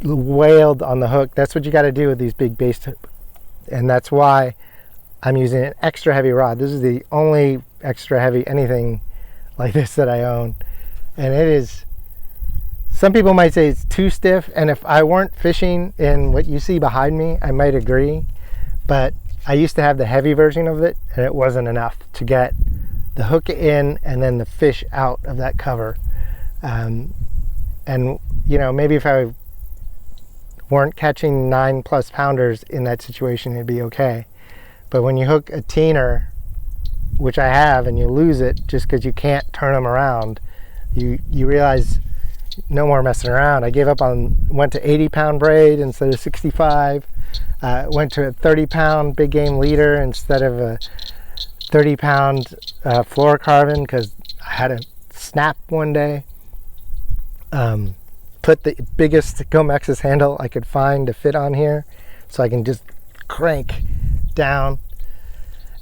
wailed on the hook. That's what you got to do with these big bass, and that's why I'm using an extra heavy rod. This is the only extra heavy anything like this that I own, and it is, some people might say it's too stiff, and if I weren't fishing in what you see behind me, I might agree, but I used to have the heavy version of it, and it wasn't enough to get the hook in and then the fish out of that cover. And you know, maybe if I weren't catching 9+ pounders in that situation, it'd be okay. But when you hook a teener, which I have, and you lose it just because you can't turn them around, you realize no more messing around. I gave up on, went to 80-pound braid instead of 65. Went to a 30-pound big game leader instead of a 30-pound fluorocarbon because I had a snap one day. Put the biggest Gomex's handle I could find to fit on here so I can just crank down.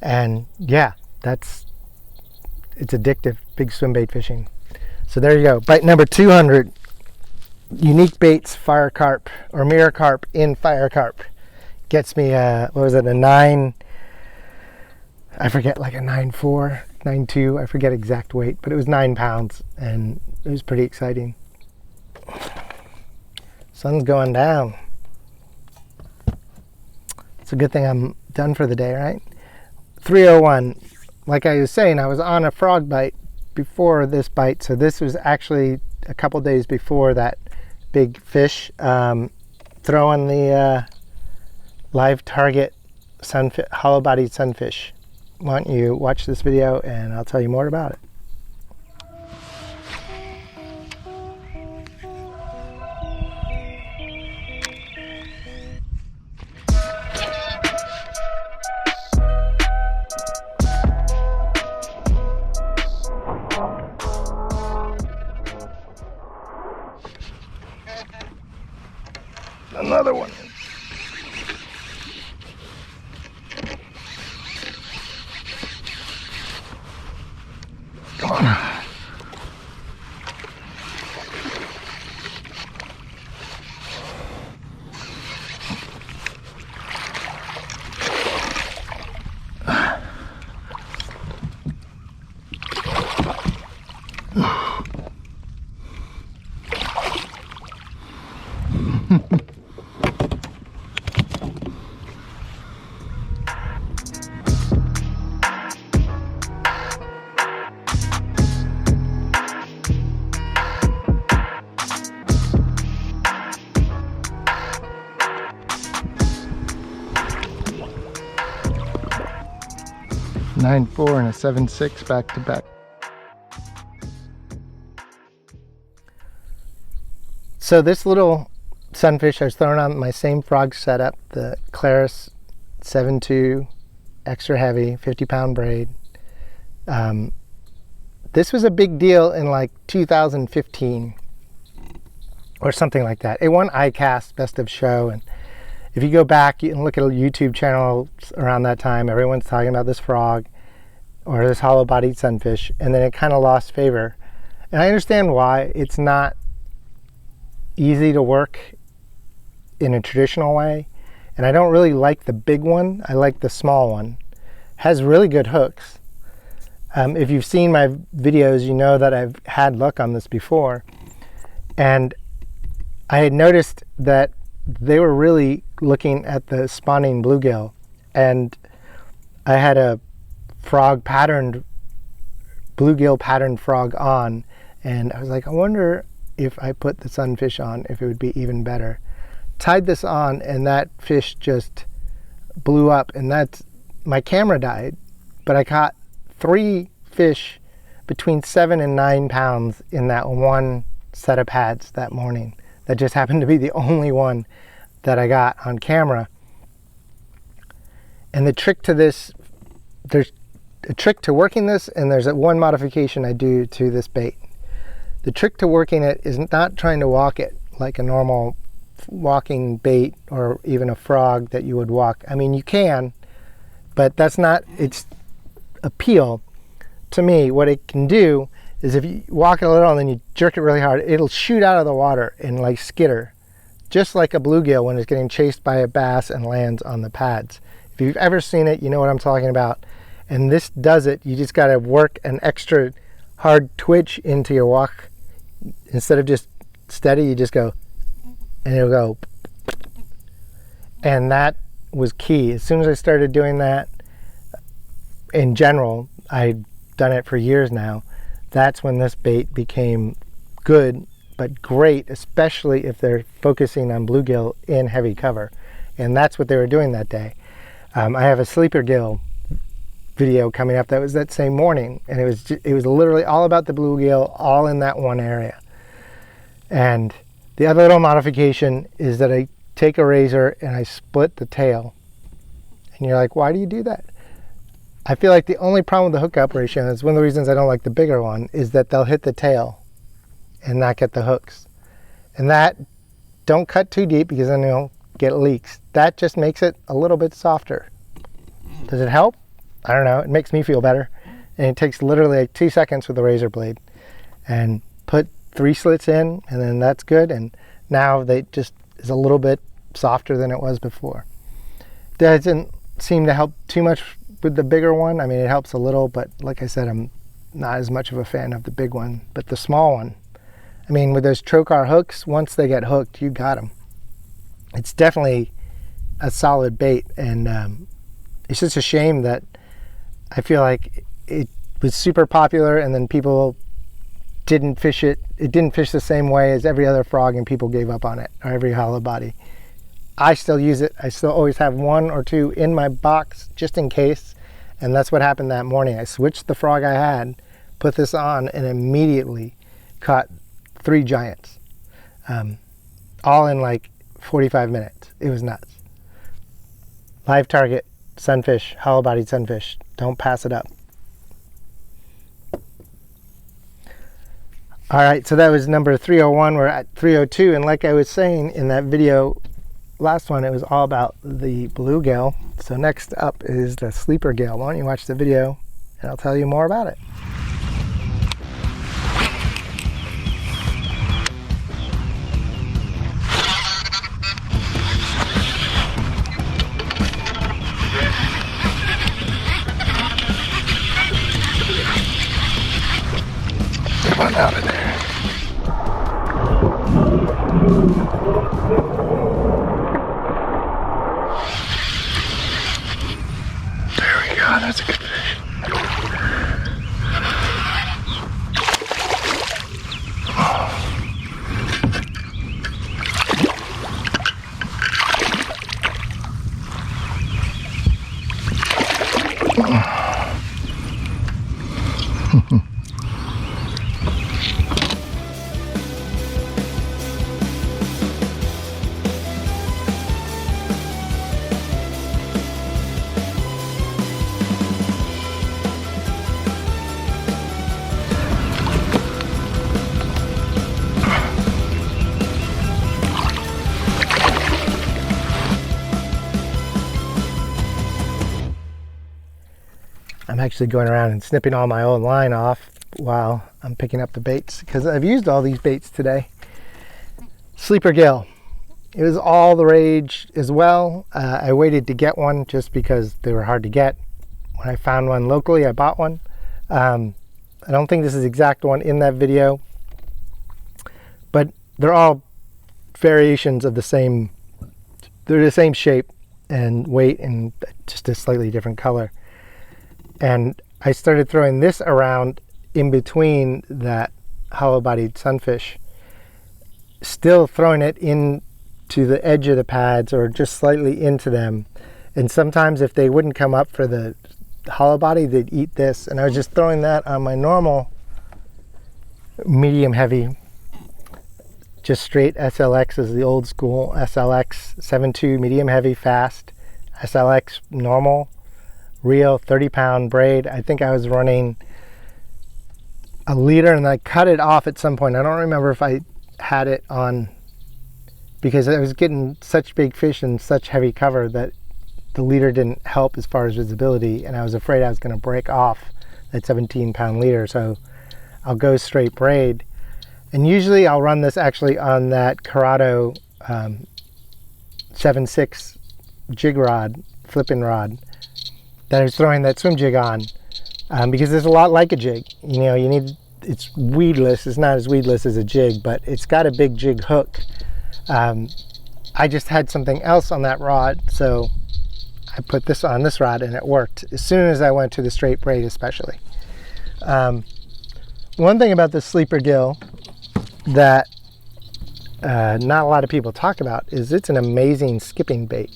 And yeah, it's addictive, big swim bait fishing. So there you go, bite number 200, Unique Baits fire carp, or mirror carp in fire carp. Gets me what was it, a 9, I forget, like a 9.4, 9.2, I forget exact weight, but it was 9 pounds, and it was pretty exciting. Sun's going down. It's a good thing I'm done for the day, right? 3:01. Like I was saying, I was on a frog bite before this bite, so this was actually a couple days before that big fish. Throwing the livetarget hollow-bodied sunfish. Why don't you watch this video and I'll tell you more about it. Another one. Come on. (9.4) and a 7.6 back to back. So this little sunfish I was throwing on my same frog setup, the Claris 7.2 extra heavy 50-pound braid. This was a big deal in like 2015 or something like that. It won ICAST Best of Show, and if you go back, you can look at a YouTube channel around that time, everyone's talking about this frog or this hollow-bodied sunfish, and then it kind of lost favor. And I understand why. It's not easy to work in a traditional way, and I don't really like the big one. I like the small one. Has really good hooks. If you've seen my videos, you know that I've had luck on this before, and I had noticed that they were really looking at the spawning bluegill, and I had a frog patterned, bluegill patterned frog on, and I was like, I wonder if I put the sunfish on, if it would be even better. Tied this on, and that fish just blew up, and my camera died, but I caught 3 fish between 7 and 9 pounds in that one set of pads that morning. That just happened to be the only one that I got on camera. And the trick to this, there's a trick to working this, and there's one modification I do to this bait. The trick to working it is not trying to walk it like a normal walking bait or even a frog that you would walk. I mean, you can, but that's not its appeal. To me, what it can do is if you walk it a little and then you jerk it really hard, it'll shoot out of the water and like skitter, just like a bluegill when it's getting chased by a bass and lands on the pads. If you've ever seen it, you know what I'm talking about. And this does it. You just got to work an extra hard twitch into your walk. Instead of just steady, you just go, and it'll go. And that was key. As soon as I started doing that, in general, I'd done it for years now, that's when this bait became good, but great, especially if they're focusing on bluegill in heavy cover. And that's what they were doing that day. I have a sleepergill video coming up that was that same morning, and it was literally all about the bluegill, all in that one area. And the other little modification is that I take a razor and I split the tail. And you're like, why do you do that? I feel like the only problem with the hook operation, is one of the reasons I don't like the bigger one, is that they'll hit the tail and not get the hooks. And that, don't cut too deep because then you'll get leaks. That just makes it a little bit softer. Does it help? I don't know. It makes me feel better. And it takes literally like 2 seconds with a razor blade. And put 3 slits in, and then that's good. And now they just is a little bit softer than it was before. Doesn't seem to help too much with the bigger one. I mean, it helps a little, but like I said, I'm not as much of a fan of the big one. But the small one, I mean, with those trocar hooks, once they get hooked, you got them. It's definitely a solid bait, and it's just a shame that I feel like it was super popular and then people didn't fish it. It didn't fish the same way as every other frog, and people gave up on it, or every hollow body. I still use it. I still always have 1 or 2 in my box just in case, and that's what happened that morning. I switched the frog I had, put this on, and immediately caught 3 giants, all in like 45 minutes. It was nuts. Live target, sunfish, hollow-bodied sunfish. Don't pass it up. All right, so that was number 301. We're at 302, and like I was saying in that video, last one, it was all about the bluegill. So next up is the sleepergill. Why don't you watch the video, and I'll tell you more about it. Come on out of there. There we go, that's a good fish. I'm actually going around and snipping all my old line off while I'm picking up the baits, because I've used all these baits today. Sleepergill. It was all the rage as well. I waited to get one just because they were hard to get. When I found one locally, I bought one. I don't think this is the exact one in that video, but they're all variations of the same. They're the same shape and weight and just a slightly different color. And I started throwing this around in between that hollow-bodied sunfish, still throwing it into the edge of the pads or just slightly into them. And sometimes if they wouldn't come up for the hollow body, they'd eat this. And I was just throwing that on my normal medium heavy, just straight SLX is the old school SLX 7.2 medium heavy fast, SLX normal reel, 30-pound braid. I think I was running a leader, and I cut it off at some point. I don't remember if I had it on, because I was getting such big fish and such heavy cover that the leader didn't help as far as visibility, and I was afraid I was going to break off that 17-pound leader. So I'll go straight braid, and usually I'll run this actually on that Corrado 7.6 jig rod, flipping rod that I was throwing that swim jig on, because it's a lot like a jig. You know, it's weedless. It's not as weedless as a jig, but it's got a big jig hook. I just had something else on that rod, so I put this on this rod and it worked as soon as I went to the straight braid, especially. One thing about the sleepergill that not a lot of people talk about is it's an amazing skipping bait.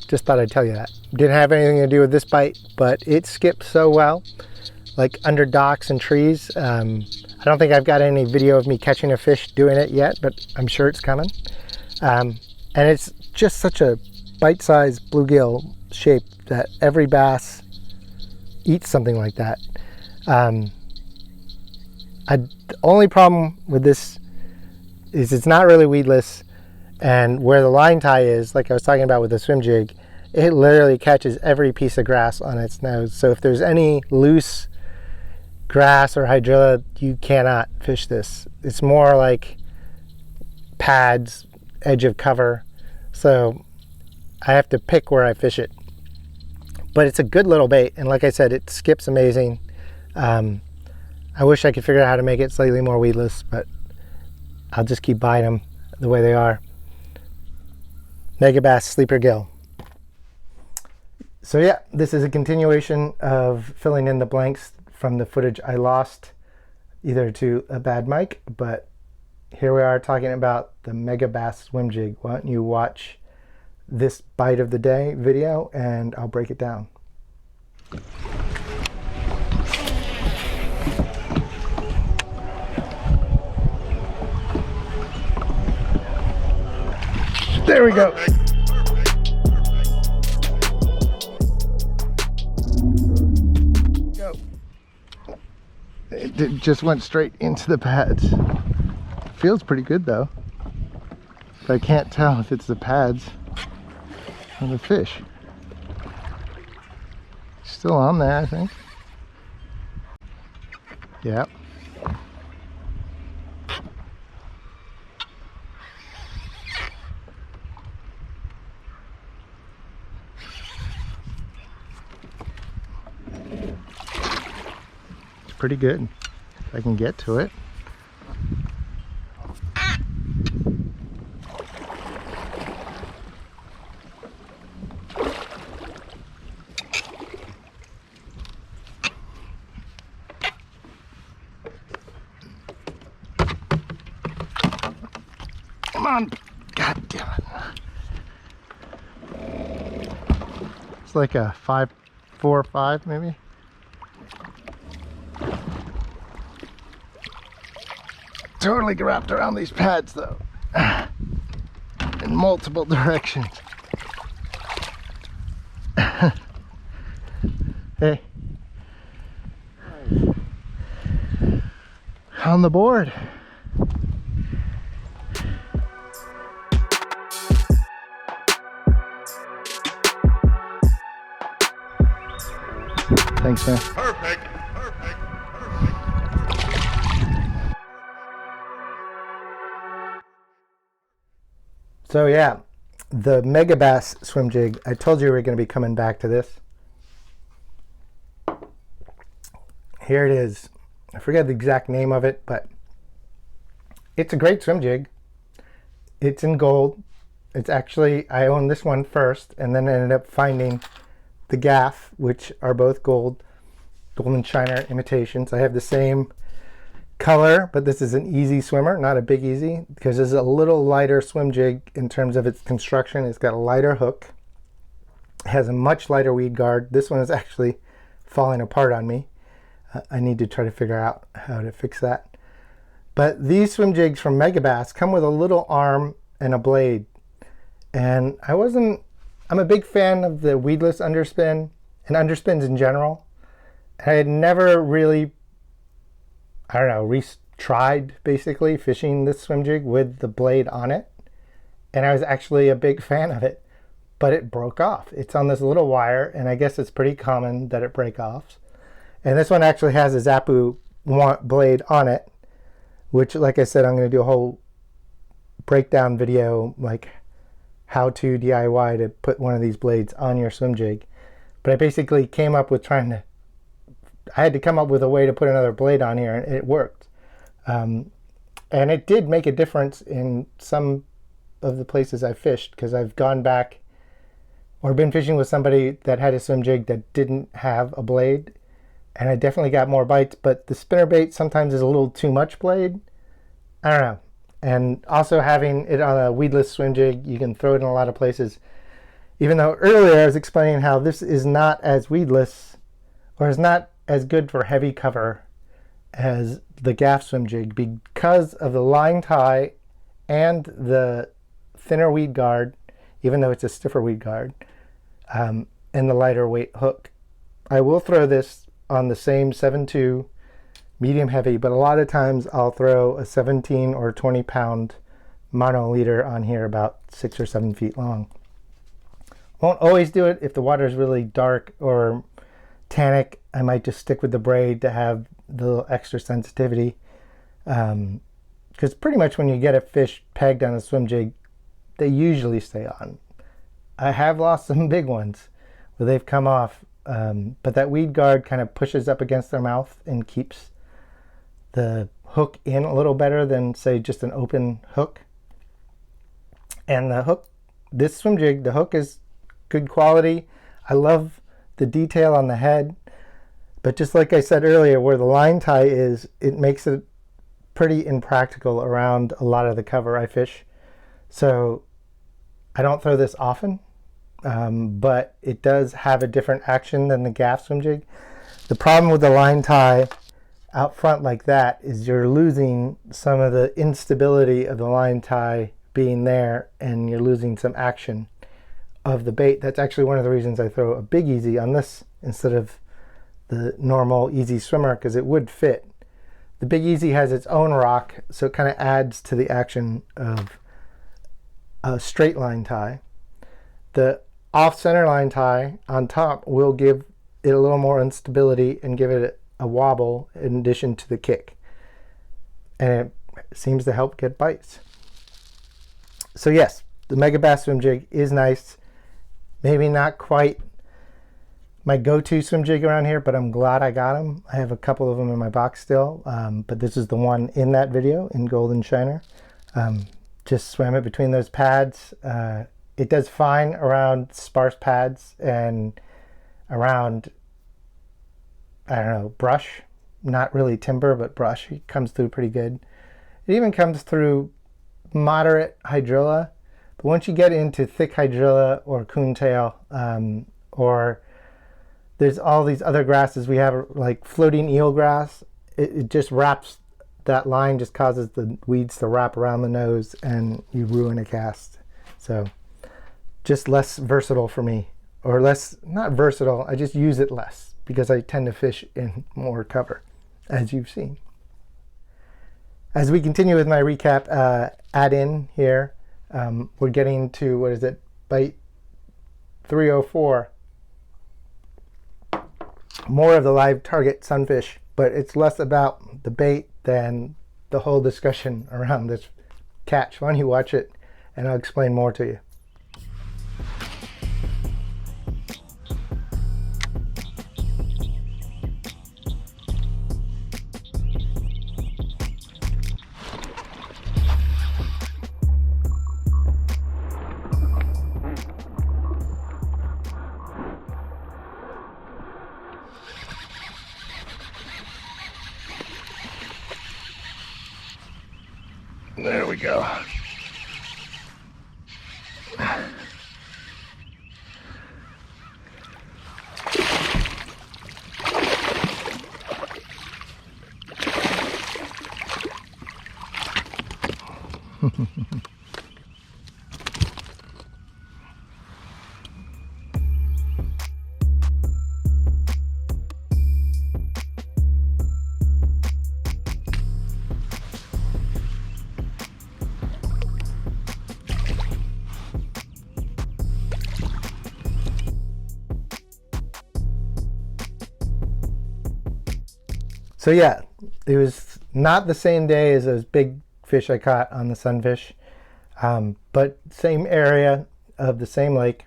Just thought I'd tell you that. Didn't have anything to do with this bite, but it skips so well, like under docks and trees. I don't think I've got any video of me catching a fish doing it yet, but I'm sure it's coming. And it's just such a bite-sized bluegill shape that every bass eats something like that. The only problem with this is it's not really weedless, and where the line tie is, like I was talking about with the swim jig, it literally catches every piece of grass on its nose. So if there's any loose grass or hydrilla, you cannot fish this. It's more like pads, edge of cover. So I have to pick where I fish it. But it's a good little bait, and like I said, it skips amazing. I wish I could figure out how to make it slightly more weedless, but I'll just keep buying them the way they are. Megabass sleeper gill. So yeah, this is a continuation of filling in the blanks from the footage I lost either to a bad mic, but here we are talking about the Megabass swim jig. Why don't you watch this bite of the day video and I'll break it down. There we go. Go. It just went straight into the pads. Feels pretty good though. But I can't tell if it's the pads or the fish. Still on there, I think. Yep. Pretty good if I can get to it. Come on, god damn it. It's like a 5.45 maybe. Totally wrapped around these pads though, in multiple directions. Hey, on the board. Thanks, man. Perfect. So yeah, the Megabass swim jig. I told you we were going to be coming back to this. Here it is. I forget the exact name of it, but it's a great swim jig. It's in gold. It's actually, I owned this one first and then ended up finding the gaff, which are both gold and shiner imitations. I have the same color, but this is an easy swimmer, not a big easy, because this is a little lighter swim jig in terms of its construction. It's got a lighter hook. It has a much lighter weed guard. This one is actually falling apart on me. I need to try to figure out how to fix that. But these swim jigs from Megabass come with a little arm and a blade. And I'm a big fan of the weedless underspin. and underspins in general. I had never really, I don't know, tried basically fishing this swim jig with the blade on it. And I was actually a big fan of it, but it broke off. It's on this little wire, and I guess it's pretty common that it break off. And this one actually has a Zappu blade on it, which, like I said, I'm going to do a whole breakdown video, like how to DIY to put one of these blades on your swim jig. But I basically came up with I had to come up with a way to put another blade on here, and it worked. And it did make a difference in some of the places I fished, because I've gone back or been fishing with somebody that had a swim jig that didn't have a blade, and I definitely got more bites, but the spinnerbait sometimes is a little too much blade. I don't know. And also having it on a weedless swim jig, you can throw it in a lot of places. Even though earlier I was explaining how this is not as weedless, or is not as good for heavy cover as the gaff swim jig, because of the line tie and the thinner weed guard, even though it's a stiffer weed guard, and the lighter weight hook. I will throw this on the same 7.2 medium heavy, but a lot of times I'll throw a 17 or 20 pound mono leader on here, about 6 or 7 feet long. Won't always do it. If the water is really dark or tannic, I might just stick with the braid to have the little extra sensitivity, because pretty much when you get a fish pegged on a swim jig, they usually stay on. I have lost some big ones where they've come off, but that weed guard kind of pushes up against their mouth and keeps the hook in a little better than, say, just an open hook. And the hook, this swim jig, the hook is good quality. I love the detail on the head, but just like I said earlier, where the line tie is, it makes it pretty impractical around a lot of the cover I fish. So I don't throw this often, but it does have a different action than the gaff swim jig. The problem with the line tie out front like that is you're losing some of the instability of the line tie being there, and you're losing some action of the bait. That's actually one of the reasons I throw a big easy on this instead of the normal easy swimmer, because it would fit. The big easy has its own rock, so it kind of adds to the action of a straight line tie. The off center line tie on top will give it a little more instability and give it a wobble in addition to the kick, and it seems to help get bites. So yes, the Mega Bass swim jig is nice. Maybe not quite my go-to swim jig around here, but I'm glad I got them. I have a couple of them in my box still, but this is the one in that video in golden shiner. Just swam it between those pads. It does fine around sparse pads and around, I don't know, brush. Not really timber, but brush. It comes through pretty good. It even comes through moderate hydrilla. But once you get into thick hydrilla or coontail, or there's all these other grasses we have, like floating eel grass, it just wraps, that line just causes the weeds to wrap around the nose and you ruin a cast. So just less versatile for me, or less, not versatile, I just use it less because I tend to fish in more cover, as you've seen. As we continue with my recap, add in here, we're getting to, what is it, bite 304. More of the live target sunfish, but it's less about the bait than the whole discussion around this catch. Why don't you watch it and I'll explain more to you. There we go. So yeah, it was not the same day as those big fish I caught on the sunfish, but same area of the same lake.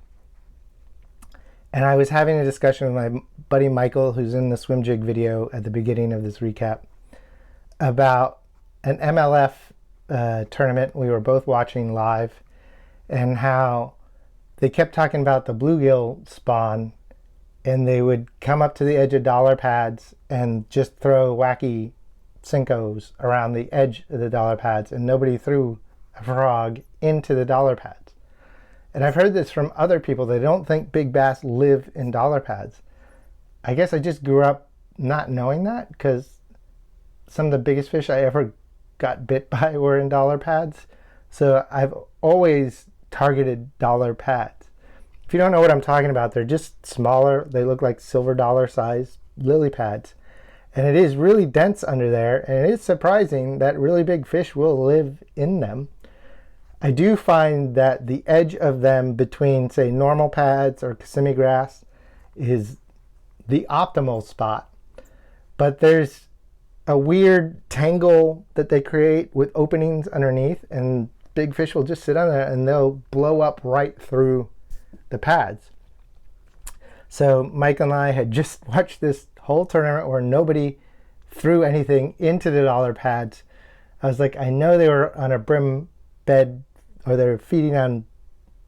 And I was having a discussion with my buddy Michael, who's in the swim jig video at the beginning of this recap, about an MLF tournament we were both watching live, and how they kept talking about the bluegill spawn, and they would come up to the edge of dollar pads and just throw wacky Cincos around the edge of the dollar pads, and nobody threw a frog into the dollar pads. And I've heard this from other people. They don't think big bass live in dollar pads. I guess I just grew up not knowing that, because some of the biggest fish I ever got bit by were in dollar pads. So I've always targeted dollar pads. If you don't know what I'm talking about, they're just smaller. They look like silver dollar size lily pads. And it is really dense under there. And it is surprising that really big fish will live in them. I do find that the edge of them between, say, normal pads or Kissimmee grass is the optimal spot. But there's a weird tangle that they create with openings underneath, and big fish will just sit on there and they'll blow up right through the pads. So Mike and I had just watched this whole tournament where nobody threw anything into the dollar pads. I was like, I know they were on a brim bed, or they're feeding on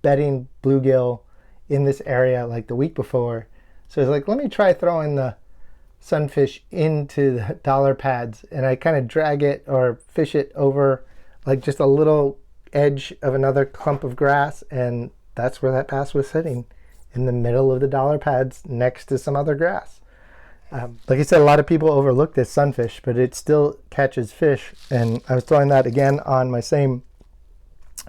bedding bluegill in this area like the week before. So I was like, let me try throwing the sunfish into the dollar pads, and I kind of drag it or fish it over like just a little edge of another clump of grass, and that's where that bass was sitting, in the middle of the dollar pads next to some other grass. Like I said, a lot of people overlook this sunfish, but it still catches fish, and I was throwing that again on my same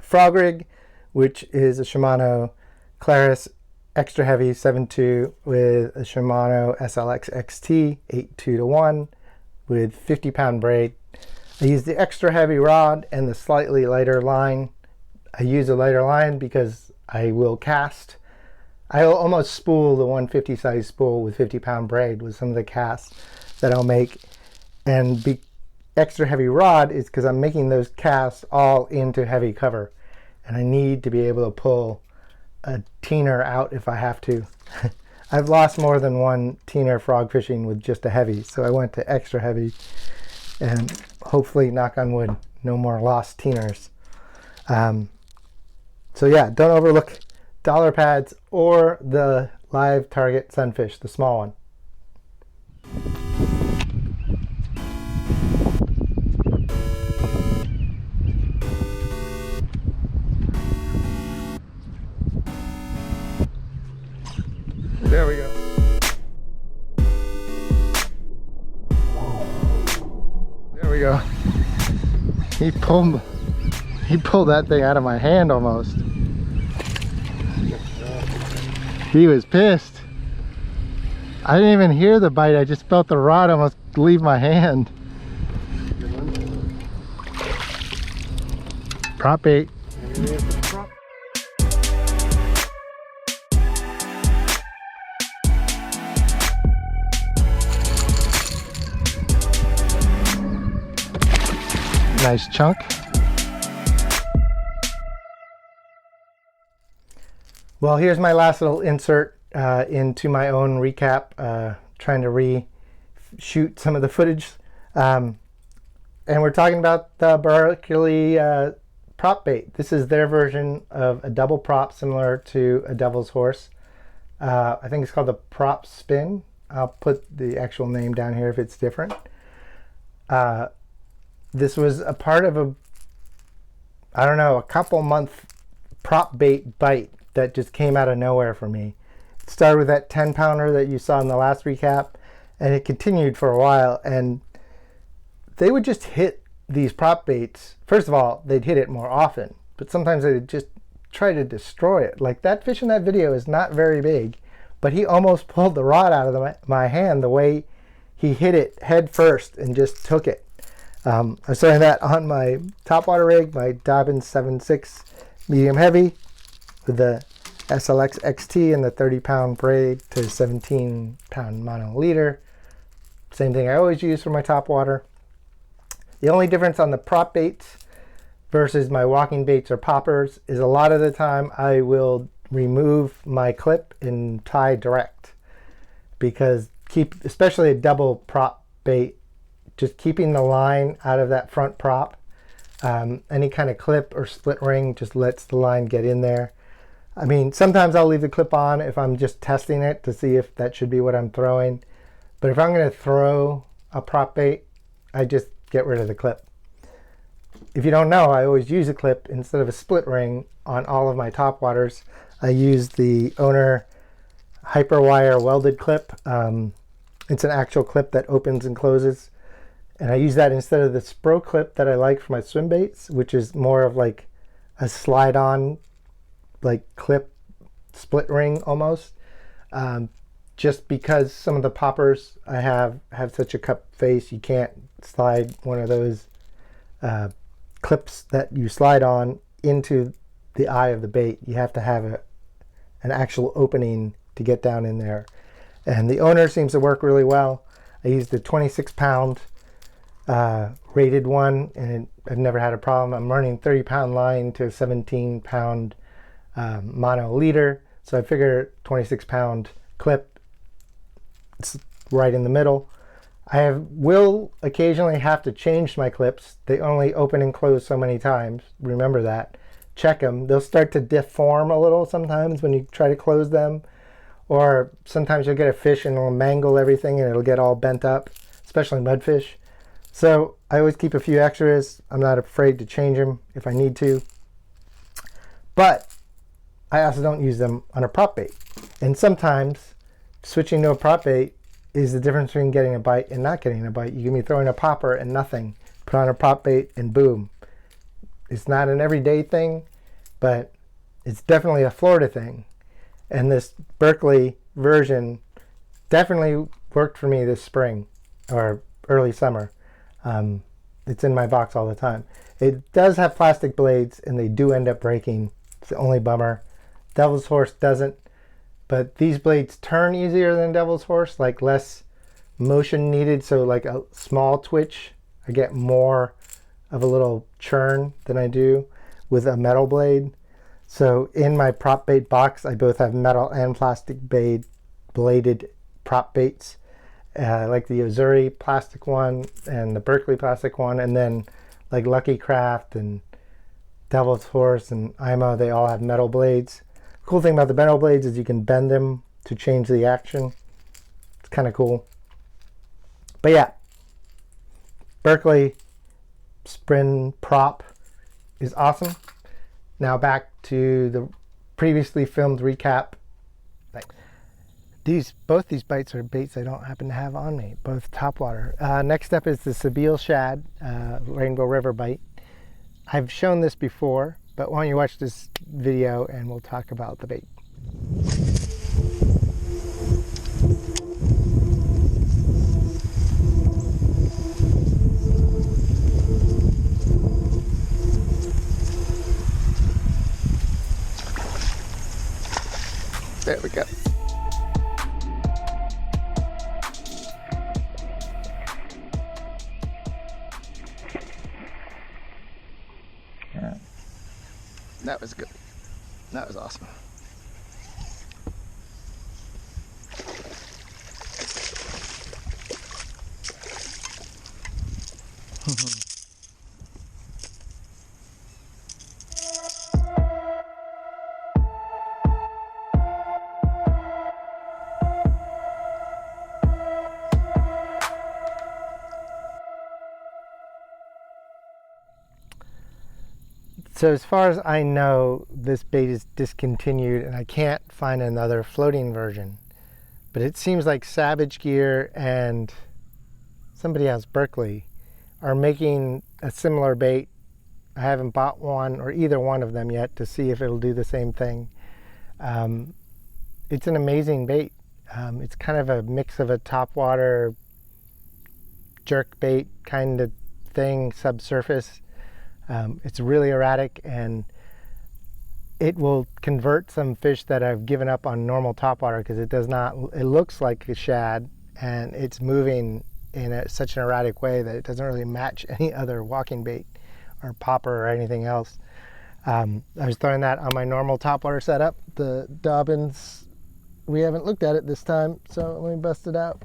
frog rig, which is a Shimano Claris extra heavy 7.2 with a Shimano SLX XT 8.2-1 with 50-pound braid. I use the extra heavy rod and the slightly lighter line. I use a lighter line because I will cast. I'll almost spool the 150 size spool with 50-pound braid with some of the casts that I'll make. And the extra heavy rod is because I'm making those casts all into heavy cover, and I need to be able to pull a teener out if I have to. I've lost more than one teener frog fishing with just a heavy, so I went to extra heavy, and hopefully, knock on wood, no more lost teeners. So yeah, don't overlook dollar pads or the live target sunfish, the small one. There we go. There we go. He pulled that thing out of my hand almost. He was pissed. I didn't even hear the bite. I just felt the rod almost leave my hand. Prop bait. Nice chunk. Well, here's my last little insert into my own recap, trying to re-shoot some of the footage. And we're talking about the Berkeley prop bait. This is their version of a double prop similar to a devil's horse. I think it's called the prop spin. I'll put the actual name down here if it's different. This was a part of a couple month prop bait bite that just came out of nowhere for me. It started with that 10-pounder that you saw in the last recap, and it continued for a while, and they would just hit these prop baits. First of all, they'd hit it more often, but sometimes they'd just try to destroy it. Like that fish in that video is not very big, but he almost pulled the rod out of my hand the way he hit it head first and just took it. I was throwing that on my topwater rig, my Dobyns 7.6 medium heavy with the SLX XT and the 30-pound braid to 17-pound mono leader. Same thing I always use for my top water. The only difference on the prop baits versus my walking baits or poppers is a lot of the time I will remove my clip and tie direct, because especially a double prop bait, just keeping the line out of that front prop. Any kind of clip or split ring just lets the line get in there. I mean, sometimes I'll leave the clip on if I'm just testing it to see if that should be what I'm throwing. But if I'm going to throw a prop bait, I just get rid of the clip. If you don't know, I always use a clip instead of a split ring on all of my top waters. I use the Owner Hyperwire welded clip. It's an actual clip that opens and closes. And I use that instead of the Spro clip that I like for my swim baits, which is more of like a slide-on, like clip split ring almost. Just because some of the poppers I have such a cup face, you can't slide one of those clips that you slide on into the eye of the bait. You have to have an actual opening to get down in there. And the Owner seems to work really well. I used the 26-pound rated one, and I've never had a problem. I'm running 30-pound line to a 17-pound mono leader, so I figure 26-pound clip, it's right in the middle. Will occasionally have to change my clips. They only open and close so many times. Remember that. Check them. They'll start to deform a little sometimes when you try to close them. Or sometimes you'll get a fish and it'll mangle everything and it'll get all bent up, especially mudfish. So I always keep a few extras. I'm not afraid to change them if I need to. But I also don't use them on a prop bait. And sometimes switching to a prop bait is the difference between getting a bite and not getting a bite. You can be throwing a popper and nothing. Put on a prop bait and boom. It's not an everyday thing, but it's definitely a Florida thing. And this Berkeley version definitely worked for me this spring or early summer. It's in my box all the time. It does have plastic blades and they do end up breaking. It's the only bummer. Devil's Horse doesn't. But these blades turn easier than Devil's Horse, like less motion needed. So like a small twitch, I get more of a little churn than I do with a metal blade. So in my prop bait box, I both have metal and plastic bladed prop baits. I like the Ozuri plastic one and the Berkeley plastic one. And then like Lucky Craft and Devil's Horse and IMO, they all have metal blades. Cool thing about the metal blades is you can bend them to change the action. It's kind of cool. But yeah, Berkeley Sprin prop is awesome. Now back to the previously filmed recap. Both these bites are baits I don't happen to have on me, both topwater. Next up is the Sebile Shad Rainbow River bite. I've shown this before, but why don't you watch this video and we'll talk about the bait. There we go. That was good. That was awesome. So as far as I know, this bait is discontinued and I can't find another floating version. But it seems like Savage Gear and somebody else, Berkeley, are making a similar bait. I haven't bought one or either one of them yet to see if it'll do the same thing. It's an amazing bait. It's kind of a mix of a topwater jerk bait kind of thing, subsurface. It's really erratic and it will convert some fish that I've given up on normal topwater because it does not, it looks like a shad and it's moving in such an erratic way that it doesn't really match any other walking bait or popper or anything else. I was throwing that on my normal topwater setup, the Dobyns. We haven't looked at it this time, so let me bust it out.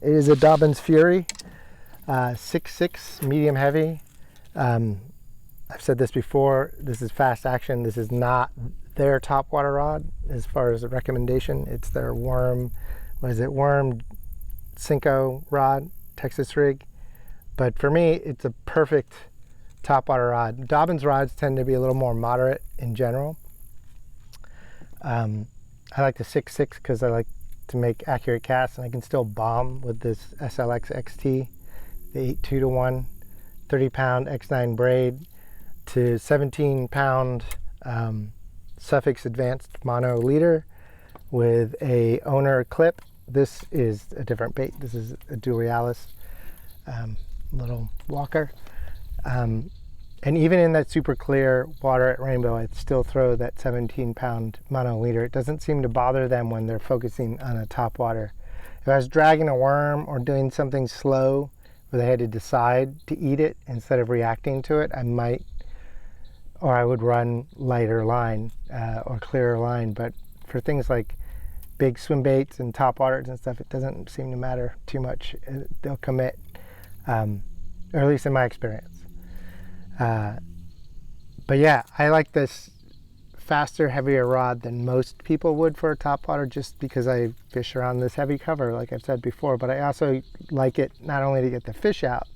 It is a Dobyns Fury, 6.6 medium heavy. I've said this before, this is fast action. This is not their topwater rod as far as a recommendation. It's their worm Cinco rod, Texas rig. But for me, it's a perfect topwater rod. Dobyns rods tend to be a little more moderate in general. I like the 6.6 because I like to make accurate casts, and I can still bomb with this SLX XT, the 8.2-to-1, 30-pound X9 braid to 17-pound Suffix Advanced Mono leader with a owner clip. This is a different bait. This is a Dualis little walker. And even in that super clear water at Rainbow, I'd still throw that 17-pound mono leader. It doesn't seem to bother them when they're focusing on a topwater. If I was dragging a worm or doing something slow where they had to decide to eat it instead of reacting to it, I might, or I would run lighter line or clearer line. But for things like big swim baits and topwaters and stuff, it doesn't seem to matter too much. They'll commit, or at least in my experience. But yeah, I like this faster, heavier rod than most people would for a topwater, just because I fish around this heavy cover, like I've said before. But I also like it not only to get the fish out,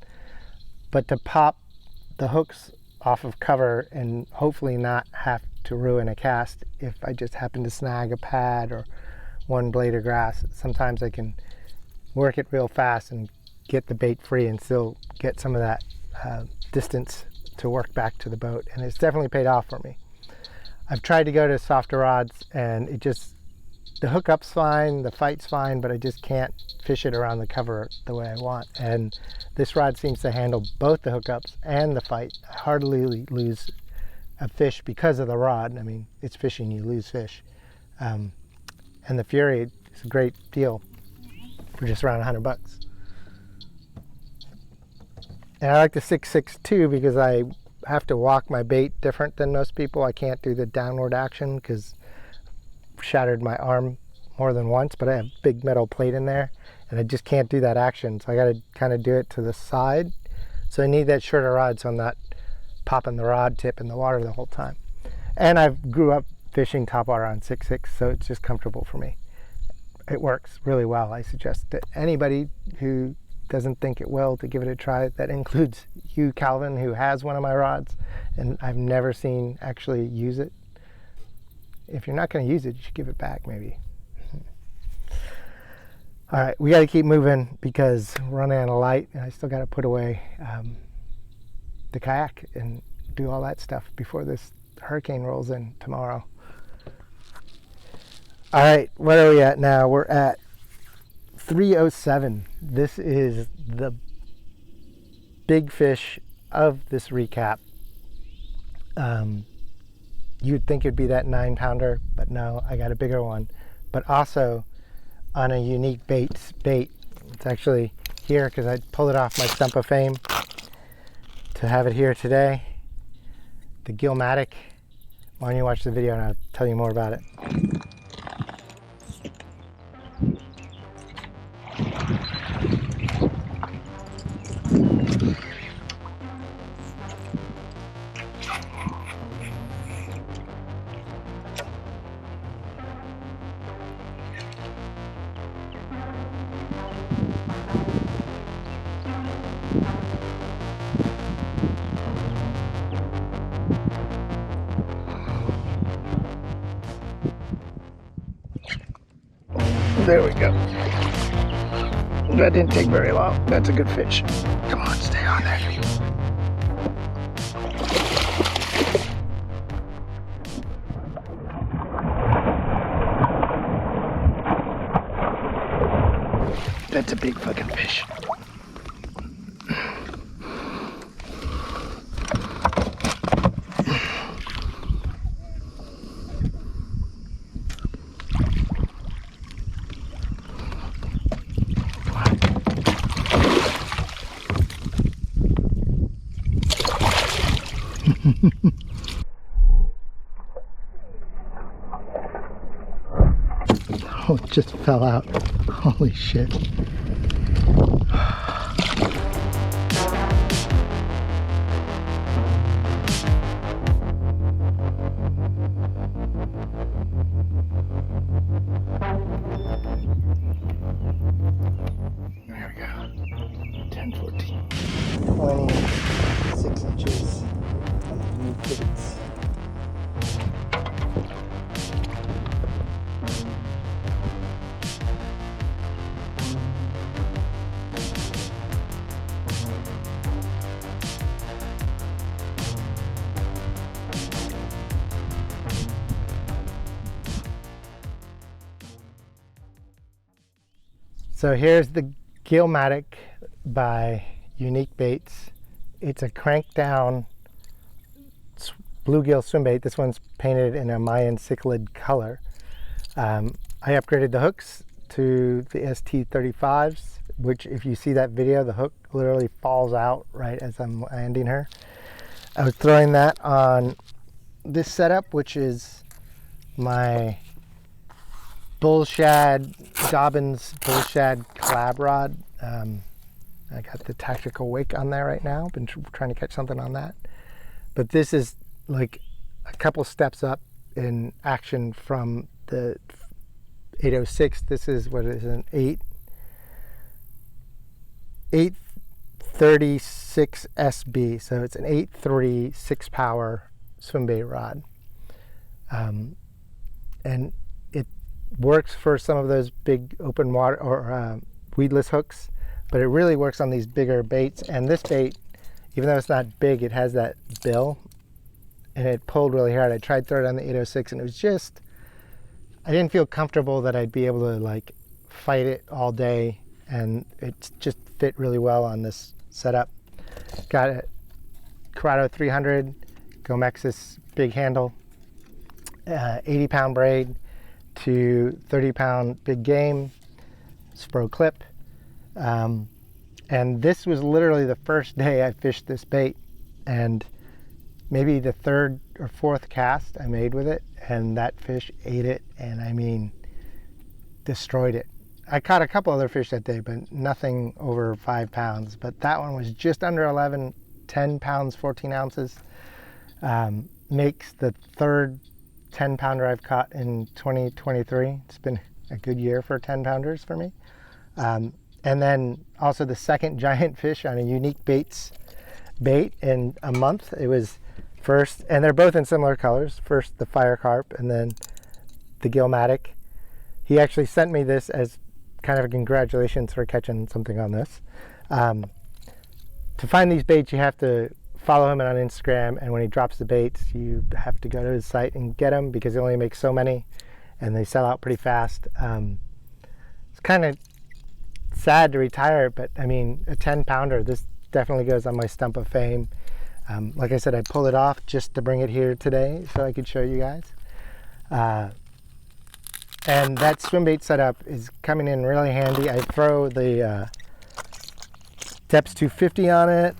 but to pop the hooks off of cover and hopefully not have to ruin a cast if I just happen to snag a pad or one blade of grass. Sometimes I can work it real fast and get the bait free and still get some of that distance to work back to the boat, and it's definitely paid off for me. I've tried to go to softer rods, and the hookup's fine, the fight's fine, but I just can't fish it around the cover the way I want. And this rod seems to handle both the hookups and the fight. I hardly lose a fish because of the rod. I mean, it's fishing, you lose fish. And the Fury is a great deal for just around $100. And I like the 6.6 too because I have to walk my bait different than most people. I can't do the downward action because I've shattered my arm more than once, but I have a big metal plate in there and I just can't do that action. So I got to kind of do it to the side. So I need that shorter rod so I'm not popping the rod tip in the water the whole time. And I grew up fishing topwater on 6.6, so it's just comfortable for me. It works really well. I suggest that anybody who doesn't think it will to give it a try. That includes you, Calvin, who has one of my rods and I've never seen actually use it. If you're not going to use it, you should give it back maybe. All right, we got to keep moving because we're running out of light and I still got to put away the kayak and do all that stuff before this hurricane rolls in tomorrow. All right, where are we at now? We're at 307. This is the big fish of this recap. You'd think it'd be that 9-pounder, but no, I got a bigger one. But also on a unique bait. It's actually here because I pulled it off my stump of fame to have it here today. The gillmadtic. Why don't you watch the video and I'll tell you more about it. There we go. That didn't take very long. That's a good fish. Come on, stay on there. That's a big fucking fish. Oh, it just fell out. Holy shit. There we go. 10, 14. 26 inches on the new pivots. So here's the gillmadtic by Yunique Baits. It's a crank down bluegill swimbait. This one's painted in a Mayan cichlid color. I upgraded the hooks to the ST35s, which if you see that video, the hook literally falls out right as I'm landing her. I was throwing that on this setup, which is my bullshad, Dobyns bullshad collab rod. I got the tactical wake on there right now. Been trying to catch something on that. But this is like a couple steps up in action from the 806. This is what is an 836 SB. So it's an 8.3 6-power swimbait rod. And it works for some of those big open water or weedless hooks, but it really works on these bigger baits. And this bait, even though it's not big, it has that bill, and it pulled really hard. I tried throwing it on the 806, and it was just, I didn't feel comfortable that I'd be able to like fight it all day, and it just fit really well on this setup. Got a Corrado 300 Gomexus big handle, 80-pound braid to 30-pound big game, Spro clip. And this was literally the first day I fished this bait, and maybe the third or fourth cast I made with it, and that fish ate it, and I mean, destroyed it. I caught a couple other fish that day, but nothing over 5 pounds. But that one was just under 11, 10 pounds, 14 ounces. Makes the third 10-pounder I've caught in 2023. It's been a good year for 10-pounders for me. And then also the second giant fish on a Yunique Baits bait in a month. It was first, and they're both in similar colors. First the fire carp, and then the gillmadtic. He actually sent me this as kind of a congratulations for catching something on this. To find these baits, you have to follow him on Instagram, and when he drops the baits, you have to go to his site and get them because he only makes so many, and they sell out pretty fast. It's kind of sad to retire, but I mean, a 10-pounder, this definitely goes on my stump of fame. Like I said, I pulled it off just to bring it here today so I could show you guys. And that swimbait setup is coming in really handy. I throw the Depths 250 on it.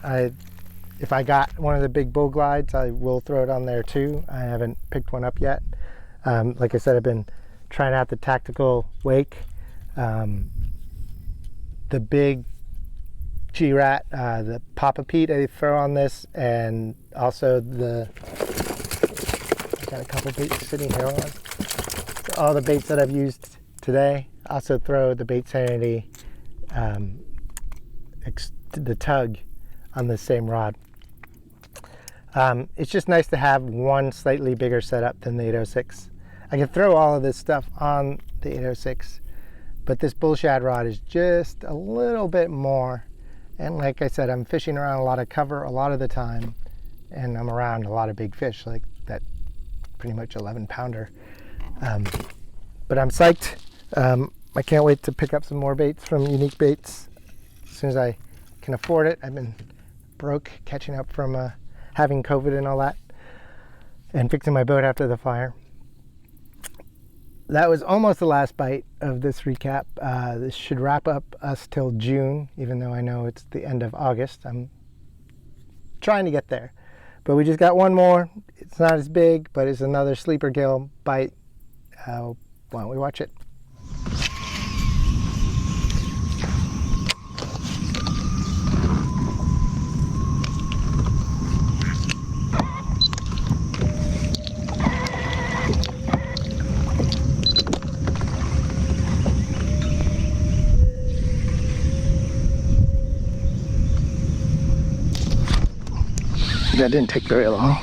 If I got one of the big bull glides, I will throw it on there too. I haven't picked one up yet. Like I said, I've been trying out the tactical wake. The big G-Rat, the Papa Pete I throw on this, and also I got a couple baits sitting here on. All the baits that I've used today. I also throw the Bait Sanity, the tug on the same rod. It's just nice to have one slightly bigger setup than the 806. I can throw all of this stuff on the 806, but this bullshad rod is just a little bit more. And like I said, I'm fishing around a lot of cover a lot of the time, and I'm around a lot of big fish, like that pretty much 11-pounder. But I'm psyched. I can't wait to pick up some more baits from Yunique Baits as soon as I can afford it. I've been broke catching up from having COVID and all that, and fixing my boat after the fire. That was almost the last bite of this recap. This should wrap up us till June, even though I know it's the end of August. I'm trying to get there. But we just got one more. It's not as big, but it's another sleepergill bite. Why don't we watch it? That didn't take very long.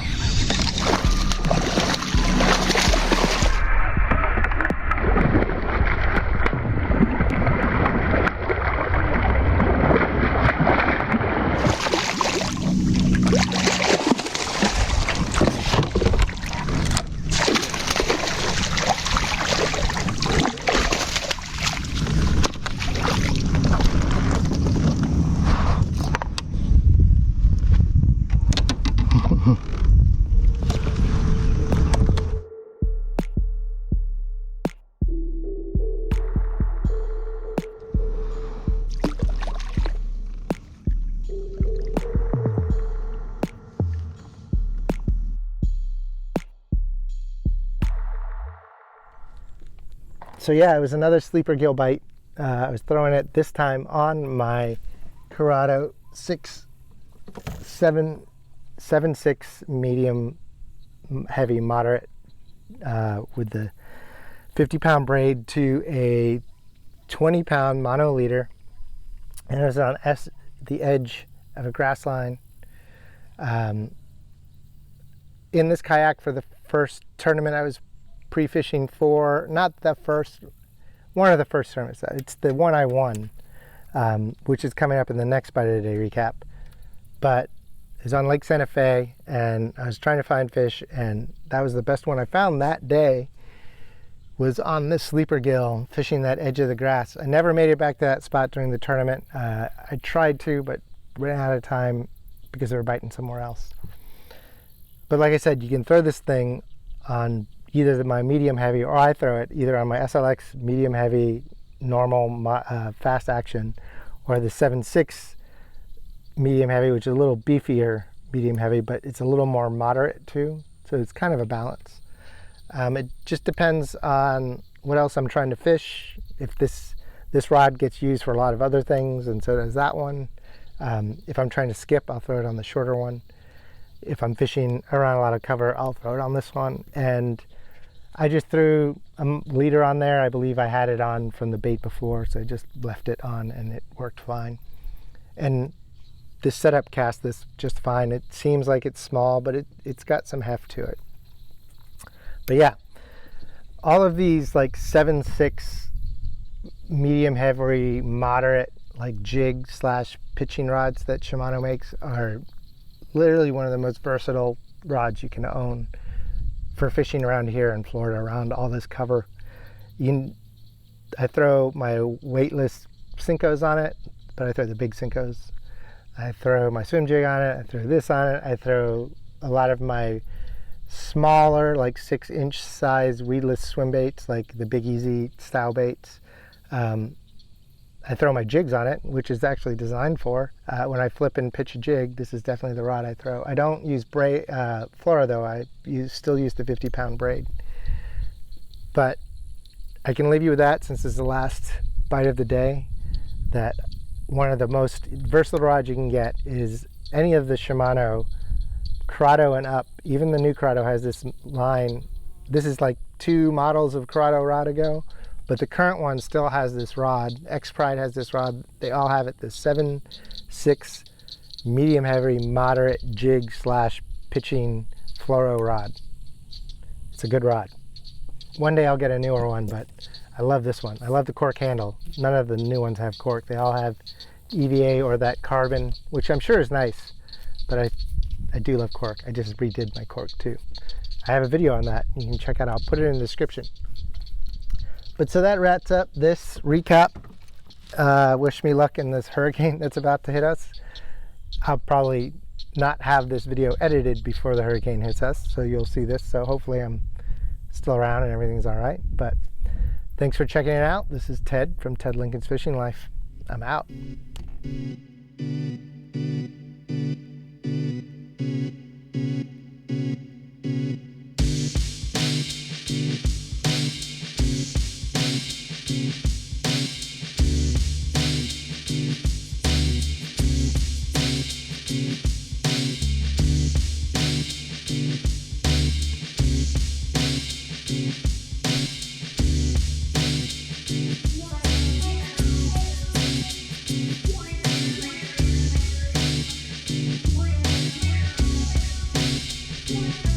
So yeah, it was another sleepergill bite. I was throwing it this time on my Corrado 7.6 medium heavy moderate with the 50-pound braid to a 20-pound mono leader, and it was on the edge of a grass line. In this kayak for the first tournament I was pre-fishing for, not the first, one of the first tournaments. It's the one I won, which is coming up in the next Bite of the Day recap. But it was on Lake Santa Fe, and I was trying to find fish, and that was the best one I found that day, was on this sleepergill, fishing that edge of the grass. I never made it back to that spot during the tournament. I tried to, but ran out of time because they were biting somewhere else. But like I said, you can throw this thing on either my medium heavy, or I throw it either on my SLX medium heavy normal fast action, or the 7.6 medium heavy, which is a little beefier medium heavy, but it's a little more moderate too. So it's kind of a balance. It just depends on what else I'm trying to fish. If this rod gets used for a lot of other things, and so does that one. If I'm trying to skip, I'll throw it on the shorter one. If I'm fishing around a lot of cover, I'll throw it on this one. And I just threw a leader on there. I believe I had it on from the bait before, so I just left it on and it worked fine. And this setup cast this just fine. It seems like it's small, but it's got some heft to it. But yeah, all of these like 7.6 medium heavy moderate like jig / pitching rods that Shimano makes are literally one of the most versatile rods you can own for fishing around here in Florida, around all this cover. I throw my weightless Cincos on it, but I throw the big Cincos. I throw my swim jig on it. I throw this on it. I throw a lot of my smaller, like 6-inch size weedless swim baits, like the Big Easy style baits. I throw my jigs on it, which is actually designed for. When I flip and pitch a jig, this is definitely the rod I throw. I don't use braid, fluoro though. I still use the 50-pound braid. But I can leave you with that, since this is the last bite of the day, that one of the most versatile rods you can get is any of the Shimano Corrado and up. Even the new Corrado has this line. This is like 2 models of Corrado rod ago, but the current one still has this rod. X-Pride has this rod. They all have it, the 7.6 medium heavy moderate jig / pitching fluoro rod. It's a good rod. One day I'll get a newer one, but I love this one. I love the cork handle. None of the new ones have cork. They all have EVA or that carbon, which I'm sure is nice, but I do love cork. I just redid my cork too. I have a video on that you can check out. I'll put it in the description. But so that wraps up this recap. Wish me luck in this hurricane that's about to hit us. I'll probably not have this video edited before the hurricane hits us, so you'll see this. So hopefully I'm still around and everything's all right. But thanks for checking it out. This is Ted from Ted Lincoln's Fishing Life. I'm out. Bye.